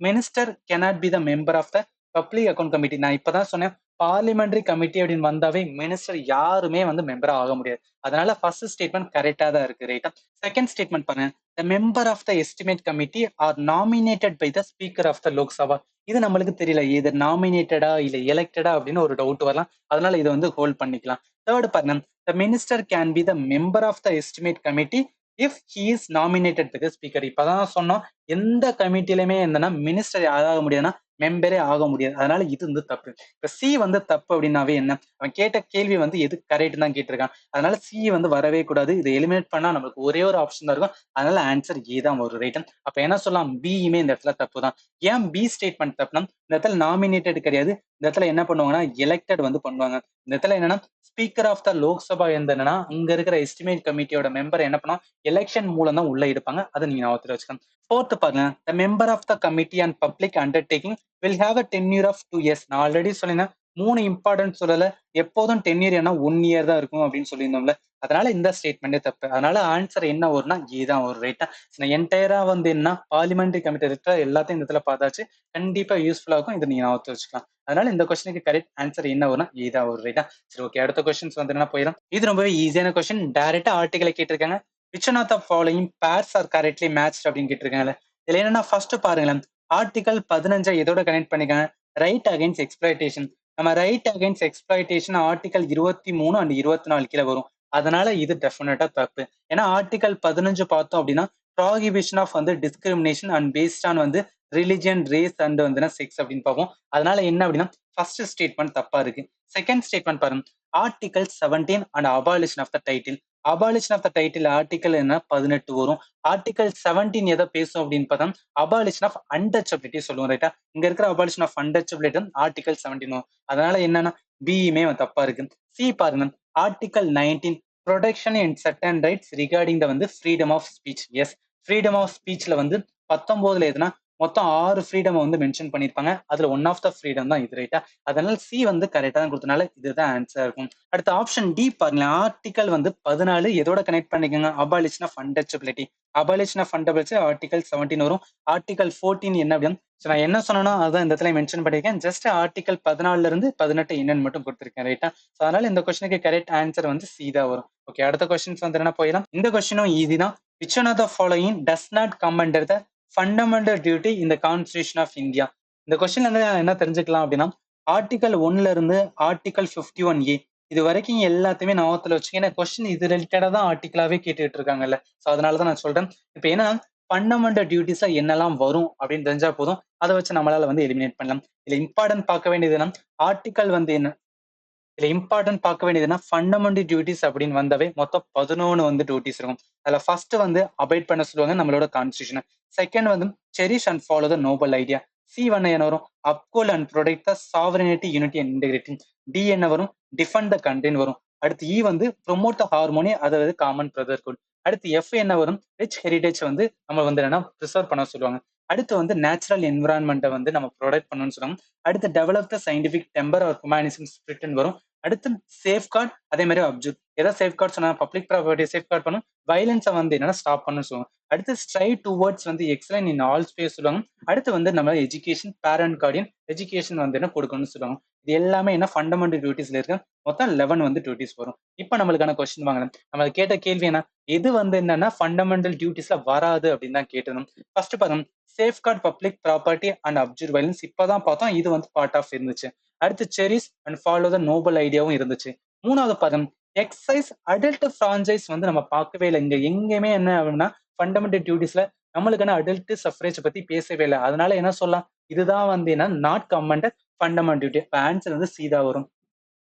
Minister cannot be the member of the public account committee. நான் இப்பதான் சொன்னேன், பார்லிமெண்டரி கமிட்டி அப்படின்னு வந்தாவே மினிஸ்டர் யாருமே வந்து மெம்பரா ஆக முடியாது. அதனால ஃபர்ஸ்ட் ஸ்டேட்மெண்ட் கரெக்டா தான் இருக்கு, ரைட்டா? செகண்ட் ஸ்டேட்மெண்ட் பாருங்க. The member of the estimate committee are nominated by the speaker of the Lok Sabha. இது நம்மளுக்கு தெரியல, இது நாமினேட்டடா இல்ல எலெக்டடா அப்படின்னு ஒரு டவுட் வரலாம். அதனால இதை வந்து ஹோல்ட் பண்ணிக்கலாம். தேர்ட் பாருங்க. The minister can be the member of the estimate committee if he is nominated by the speaker. இப்பதான் சொன்னோம், எந்த கமிட்டிலுமே என்னன்னா மினிஸ்டர் யாராக முடியாதுன்னா மெம்பரே ஆக முடியாது. அதனால இது வந்து தப்பு. இப்ப சி வந்து தப்பு அப்படின்னாவே என்ன, அவன் கேட்ட கேள்வி வந்து எது கரெக்ட் தான் கேட்டிருக்கான். அதனால சி வந்து வரவே கூடாது. இதை எலிமினேட் பண்ணா நமக்கு ஒரே ஒரு ஆப்ஷன் தான் இருக்கும். அதனால ஆன்சர் ஏ தான் வரும், ரைட்? அப்ப என்ன சொல்லலாம், பியுமே இந்த இடத்துல தப்பு தான். ஏன் பி ஸ்டேட்மெண்ட் தப்புனா, இந்த இடத்துல நாமினேட்டட் கிடையாது. இந்த இடத்துல என்ன பண்ணுவாங்கன்னா எலெக்டட் வந்து பண்ணுவாங்க. இந்த இடத்துல என்னன்னா ஸ்பீக்கர் ஆஃப் த லோக்சபா என்னன்னா அங்க இருக்கிற எஸ்டிமேட் கமிட்டியோட மெம்பர் என்ன பண்ணுவோம், எலெக்ஷன் மூலம் தான் உள்ள எடுப்பாங்க. அதை நீங்க ஞாபகத்துல வச்சுக்கணும். ஃபோர்த் பாருங்க. The member of the committee and public undertaking will have a tenure of 2 years. நான் ஆல்ரெடி சொல்லியிருந்தேன், 3 இம்பார்ட்டன்ட் சொல்லல. எப்போதும் டென்யூர் ஏன்னா 1 இயர் தான் இருக்கும் அப்படின்னு சொல்லியிருந்தோம்ல. அதனால இந்த ஸ்டேட்மெண்டே தப்பு. அதனால ஆன்சர் என்ன வரும்னா ஏ தான் வரும், ரைட்டா? என்டையரா வந்து என்ன பார்லிமெண்டரி கமிட்டி இருக்கிற எல்லாத்தையும் இந்த இடத்துல பார்த்தாச்சு. கண்டிப்பா யூஸ்ஃபுல்லா இருக்கும். இதை நீங்க ஞாபகத்துல வச்சுக்கலாம். அதனால இந்த கொஸ்டினுக்கு கரெக்ட் ஆன்சர் என்ன வரும்னா ஏ தான் வரும், ரைட்டா? சரி, ஓகே. அடுத்த கொஸ்டின்ஸ் வந்து என்ன போயிடும். இது ரொம்பவே ஈஸியான கொஸ்டின். டைரக்டா ஆர்டிகலை கேட்டிருக்காங்க. which one of the following pairs are correctly matched அப்படின்னு கேட்டிருக்காங்கல்ல. இதுல என்னன்னா ஃபர்ஸ்ட் பாருங்களேன், ஆர்டிகல் 15 எதோட கனெக்ட் பண்ணிருக்காங்க, ரைட் அகைன்ஸ்ட் எக்ஸ்பிளாய்டேஷன். நம்ம right against exploitation article 23 and 24 கீழே வரும். அதனால இது டெஃபினட்டா தப்பு. ஏன்னா ஆர்டிகல் 15 பார்த்தோம் அப்படின்னா ப்ராஹிபிஷன் ஆஃப் வந்து டிஸ்கிரிமினேஷன் அண்ட் பேஸ்ட் ஆன் வந்து ரிலிஜியன், ரேஸ் அண்ட் வந்து செக்ஸ் அப்படின்னு பார்ப்போம். அதனால என்ன அப்படின்னா ஃபர்ஸ்ட் ஸ்டேட்மெண்ட் தப்பா இருக்கு. செகண்ட் ஸ்டேட்மெண்ட் பாருங்க. Article 17 and abolition of the title. Abolition of the title article என்ன 18 வரும். ஆர்டிகல் 17 எதை பேசும் அப்படின்னு பார்த்தா அபாலிஷன் ஆஃப் அன்டச்சபிலிட்டி சொல்லுவோம், ரைட்டா? இங்க இருக்கிற அபாலிஷன் ஆஃப் அன்டச்சபிலிட்டி ஆர்டிகல் 17 வரும். அதனால என்னன்னா பியுமே தப்பா இருக்கு. சி பாருங்க. Article 19 protection and certain rights regarding the வந்து freedom of speech. Yes, freedom of ஸ்பீச்ல வந்து 19ல எதுனா மொத்தம் 6 ஃப்ரீடம் வந்து மென்ஷன் பண்ணிருப்பாங்க. அதுல ஒன் ஆஃப் த ஃப்ரீடம் தான் இது, ரைட்டா? அதனால சி வந்து கரெக்டா தான் கொடுத்தனால இதுதான் ஆன்சர் இருக்கும். அடுத்த ஆப்ஷன் டி பாருங்க. ஆர்டிகல் வந்து 14 எதோட கனெக்ட் பண்ணிக்கோங்க, abolition of untouchability. Abolition of untouchability article 17 வரும். ஆர்டிகல் 14 என்ன அப்படின்னு நான் என்ன சொன்னேன்னா அதான் இந்த இடத்துல மென்ஷன் பண்ணிருக்கேன். ஜஸ்ட் ஆர்டிகல் 14 இருந்து 18 என்னன்னு மட்டும் கொடுத்திருக்கேன், ரைட்டா? அதனால இந்த கொஸ்டினுக்கு கரெக்ட் ஆன்சர் வந்து சி தான் வரும். ஓகே, அடுத்த கொஸ்டின்ஸ் வந்து என்ன போயிடலாம். இந்த கொஸ்டினும் ஈஸி தான். which one of the following does not come under the fundamental duty in the Constitution of India? இந்த கொஸ்டின்ல இருந்து என்ன தெரிஞ்சுக்கலாம் அப்படின்னா ஆர்டிகல் 1ல இருந்து ஆர்டிகல் 51A இது வரைக்கும் எல்லாத்தையுமே ஞாபகத்துல வச்சுக்கேன். கொஸ்டின் இது ரிலேட்டடா தான் ஆர்டிகலாவே கேட்டுட்டு இருக்காங்கல்ல. ஸோ அதனாலதான் நான் சொல்றேன். இப்போ என்ன ஃபண்டமெண்டல் டியூட்டிஸா என்னெல்லாம் வரும் அப்படின்னு தெரிஞ்சா போதும். அதை வச்சு நம்மளால வந்து எலிமினேட் பண்ணலாம். இதுல இம்பார்ட்டன்ட் பார்க்க வேண்டியதுன்னா ஆர்டிகல் வந்து என்ன, இதுல இம்பார்ட்டன்ட் பார்க்க வேண்டியதுன்னா ஃபண்டமெண்டல் டியூட்டிஸ் அப்படின்னு வந்தாவே மொத்தம் 11 வந்து டியூட்டிஸ் இருக்கும். அதுல ஃபர்ஸ்ட் வந்து அபைட் பண்ண சொல்லுவாங்க நம்மளோட கான்ஸ்டியூஷன். செகண்ட் வந்து cherish and follow the noble idea. C என்ன வரும், அப்கோல் and protect the sovereignty, unity and integrity. D என்ன வரும், டிஃபெண்ட் த கண்ட்ரின்னு வரும். அடுத்து இ வந்து ப்ரொமோட் த ஹார்மோனி, அதாவது காமன் பிரதர்ஹுட். அடுத்து எஃப் என்ன வரும், ரிச் ஹெரிடேஜ் வந்து நம்ம வந்து என்னன்னா ப்ரிசர்வ் பண்ண சொல்லுவாங்க. அடுத்து வந்து நேச்சுரல் என்விரான்மெண்ட்டை வந்து நம்ம ப்ரொடெக்ட் பண்ணணும்னு சொல்லுவாங்க. அடுத்து develop the scientific temper or humanism ஸ்பிரிட்னு வரும். அடுத்து சேஃப்கார்ட், அதே மாதிரி அப்சர்வ். ஏதாவது சேஃப்கார்ட் சொன்னா பப்ளிக் ப்ராப்பர்ட்டியை சேஃப்கார்ட் பண்ணும், வயலன்ஸை வந்து என்னன்னா ஸ்டாப் பண்ணணும்னு சொல்லுவாங்க. அடுத்து ஸ்ட்ரைவ் டுவர்ட்ஸ் வந்து எக்ஸலன்ட் இன் ஆல் ஸ்பேஸ் சொல்லுவாங்க. அடுத்து வந்து நம்ம எஜுகேஷன், பேரண்ட் கார்டியன் எஜுகேஷன் வந்து என்ன கொடுக்கணும்னு சொல்லுவாங்க. இது எல்லாமே என்ன ஃபண்டமெண்டல் டியூட்டிஸ்ல இருக்கு. மொத்தம் 11 வந்து டியூட்டிஸ் வரும். இப்போ நம்மளுக்கான கொஸ்டின் வாங்கலாம். நம்ம கேட்ட கேள்வி என்ன, எது வந்து என்னன்னா ஃபண்டமெண்டல் டியூட்டிஸ்ல வராது அப்படின்னு தான் கேட்டிருந்தோம். ஃபர்ஸ்ட் பாருங்க, safeguard public property and observe violence. இப்பதான் பார்த்தோம், இது வந்து பார்ட் ஆஃப் இருந்துச்சு. அடுத்து cherish and follow the Nobel ஐடியாவும் இருந்துச்சு. மூணாவது பாருங்க, எக்ஸைஸ் அடல்ட் பிரான்சைஸ் வந்து நம்ம பார்க்கவே இல்லை. இங்க எங்கேயுமே என்ன அப்படின்னா ஃபண்டமெண்டல் டியூட்டிஸ்ல நம்மளுக்கான அடல்ட் சஃப்ரேஜ் பத்தி பேசவே இல்லை. அதனால என்ன சொல்லலாம், இதுதான் வந்து என்ன not commented fundamental duty. Answer வந்து சீதா வரும்.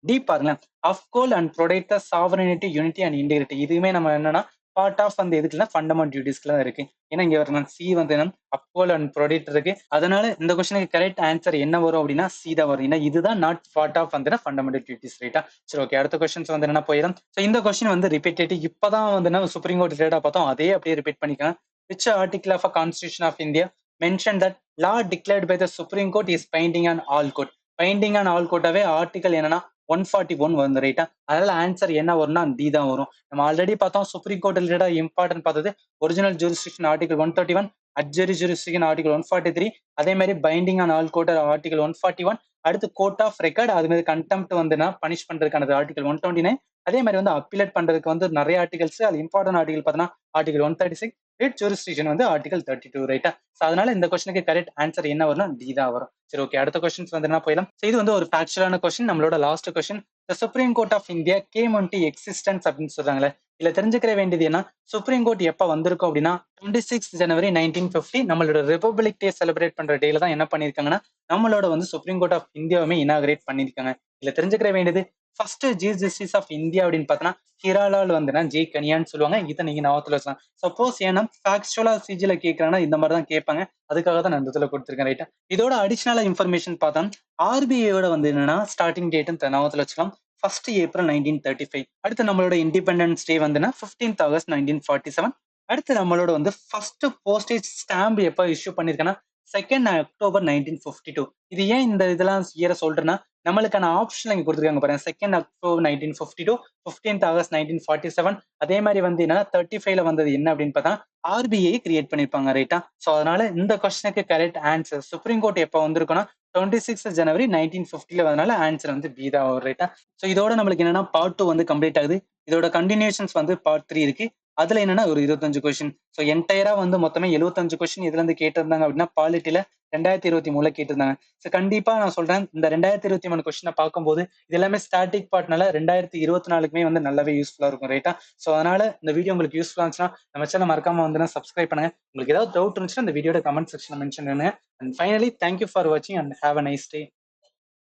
டி பாருங்களேன், அப்கோல் and protect the sovereignty, unity and integrity. இதுவுமே நம்ம என்னன்னா பார்ட் ஆஃப் அந்த எதுக்குல ஃபண்டமெண்டல் டியூட்டிஸ்ல தான் இருக்கு. ஏன்னா இங்க வரணும் சி வந்து என்ன அப்கோல் அண்ட் ப்ரொடெக்ட் இருக்கு. அதனால இந்த கொஸ்டினுக்கு கரெக்ட் ஆன்சர் என்ன வரும் அப்படின்னா சி தான் வரும். ஏன்னா இதுதான் நாட் பார்ட் ஆஃப் வந்து ஃபண்டமெண்டல் டியூட்டிஸ். ரைட்டா? சரி, ஓகே. அடுத்த கொஸ்டின்ஸ் வந்து என்ன போயிடும். ஸோ இந்த கொஸ்டின் வந்து ரிப்பீட்டேட்டிவ். இப்பதான் வந்து சுப்ரீம் கோர்ட் ரிலேட்டா பார்த்தோம், அதே அப்படியே ரிப்பீட் பண்ணிக்கலாம். Which article of constitution of India mention that law declared by the Supreme Court is binding on all court. Binding on all கோட்டாவே ஆர்டிகல் என்னன்னா 141 வந்து. ரைட்டா? அதனால ஆன்சர் என்ன வரும்னா டி தான் வரும். நம்ம ஆல்ரெடி பார்த்தோம், சுப்ரீம் கோர்ட் ரிலேட்டா இம்பார்ட்டன்ட் பார்த்தது original jurisdiction article 131, advisory jurisdiction article 143, அதே மாதிரி binding on all court article 141. அடுத்து கோர்ட் ஆஃப் ரெக்கார்ட், அது மாதிரி கண்டெம்ட் வந்துன்னா பனிஷ் பண்றதுக்கானது ஆர்டிகல் 129. அதே மாதிரி வந்து அப்பீலேட் பண்றதுக்கு வந்து நிறைய ஆர்டிகல்ஸ். அது இம்பார்ட்டன்ட் ஆர்டிகல் பார்த்தோன்னா ஆர்டிகல் 136, ரிட் ஜூரிஸ்டிக்ஷன் வந்து ஆர்டிகல் 32. ரைட்டா? ஸோ அதனால இந்த கொஸ்டினுக்கு கரெக்ட் ஆன்சர் என்ன வரும்னா டி தான் வரும். சரி, ஓகே. அடுத்த கொஸ்டின்ஸ் வந்து என்ன போயிடலாம். ஸோ இது வந்து ஒரு ஃபேக்சுவலான கொஸ்டின், நம்மளோட last question. The supreme court of India came into existence அப்படின்னு சொல்றாங்களே, இதுல தெரிஞ்சுக்கிற வேண்டியது என்ன, சுப்ரீம் கோர்ட் எப்ப வந்திருக்கும் அப்படின்னா 26 ஜனவரி 1950 நம்மளோட ரிபப்ளிக் டே செலிப்ரேட் பண்ற டேல தான் என்ன பண்ணிருக்காங்கன்னா நம்மளோட வந்து சுப்ரீம் கோர்ட் ஆஃப் இந்தியாவுமே இனாகிரேட் பண்ணிருக்காங்க. இதுல தெரிஞ்சுக்கிற வேண்டியது, first chief justice of India அப்படின்னு பார்த்தோன்னா ஹிராலால் வந்து ஜே கனியான்னு சொல்லுவாங்க. இதை நீங்க ஞாபகத்துல வச்சலாம். சப்போஸ் ஏன்னா ஃபேக்சுவலா சிஜில கேட்கறாங்கன்னா இந்த மாதிரி தான் கேட்பாங்க. அதுக்காக தான் நான் இந்த இடத்துல கொடுத்துருக்கேன். ரைட்டா? இதோட அடிஷனலா இன்ஃபர்மேஷன் பார்த்தா ஆர்பிஐயோட வந்து என்னன்னா ஸ்டார்டிங் டேட் ஞாபகத்துல வச்சுக்கலாம், 1 ஏப்ரல் 1935. அடுத்து நம்மளோட இண்டிபெண்டன்ஸ் டே வந்துன்னா 15th ஆகஸ்ட் 1947. அடுத்து நம்மளோட வந்து ஃபர்ஸ்ட் போஸ்டேஜ் ஸ்டாம்ப் எப்ப இஷ்யூ பண்ணிருக்கேன்னா 2 அக்டோபர் 1952. இது ஏன் இந்த இதெல்லாம் இயரை சொல்றேன்னா, நம்மளுக்கான ஆப்ஷன் இங்க கொடுத்துருக்காங்க பாருங்க. 2 அக்டோபர் 1952, 15th ஆகஸ்ட் 1947. அதே மாதிரி வந்து என்னன்னா 35ல வந்தது என்ன அப்படின்னு பார்த்தா ஆர்பிஐ கிரியேட் பண்ணிருப்பாங்க. ரைட்டா? ஸோ அதனால இந்த கொஸ்டினுக்கு கரெக்ட் ஆன்சர் சுப்ரீம் கோர்ட் எப்ப வந்திருக்குன்னா 26 ஜனவரி 1950ல. அதனால ஆன்சர் வந்து பி தான் வரும். ரைட்டா? ஸோ இதோட நம்மளுக்கு என்னன்னா பார்ட் 2 வந்து கம்ப்ளீட் ஆகுது. இதோட கண்டினியூஷன்ஸ் வந்து பார்ட் 3 இருக்கு. அதுல என்னன்னா ஒரு 25 கொஸ்டின். ஸோ என்டையரா வந்து மொத்தமே 75 கொஸ்டின் இதுல இருந்து கேட்டிருந்தாங்க அப்படின்னா பாலிட்டில 2023ல கேட்டிருந்தாங்க. ஸோ கண்டிப்பா நான் சொல்றேன், இந்த 2023 கொஸ்டினை பார்க்கும்போது இது எல்லாமே ஸ்டாட்டிக் பார்ட்னால 2024க்குமே வந்து நல்லாவே யூஸ்ஃபுல்லா இருக்கும். ரைட்டா? ஸோ அதனால இந்த வீடியோ உங்களுக்கு யூஸ்ஃபுல்லா இருந்துச்சுன்னா நம்ம சேனல் மறக்காம வந்து சப்ஸ்கிரைப் பண்ணுங்க. உங்களுக்கு ஏதாவது டவுட் இருந்துச்சுன்னா இந்த வீடியோட கமெண்ட் செக்ஷன்ல மென்ஷன் பண்ணுங்க. அண்ட் ஃபைனலி தேங்க்யூ ஃபார் வாட்சிங் and have a nice day.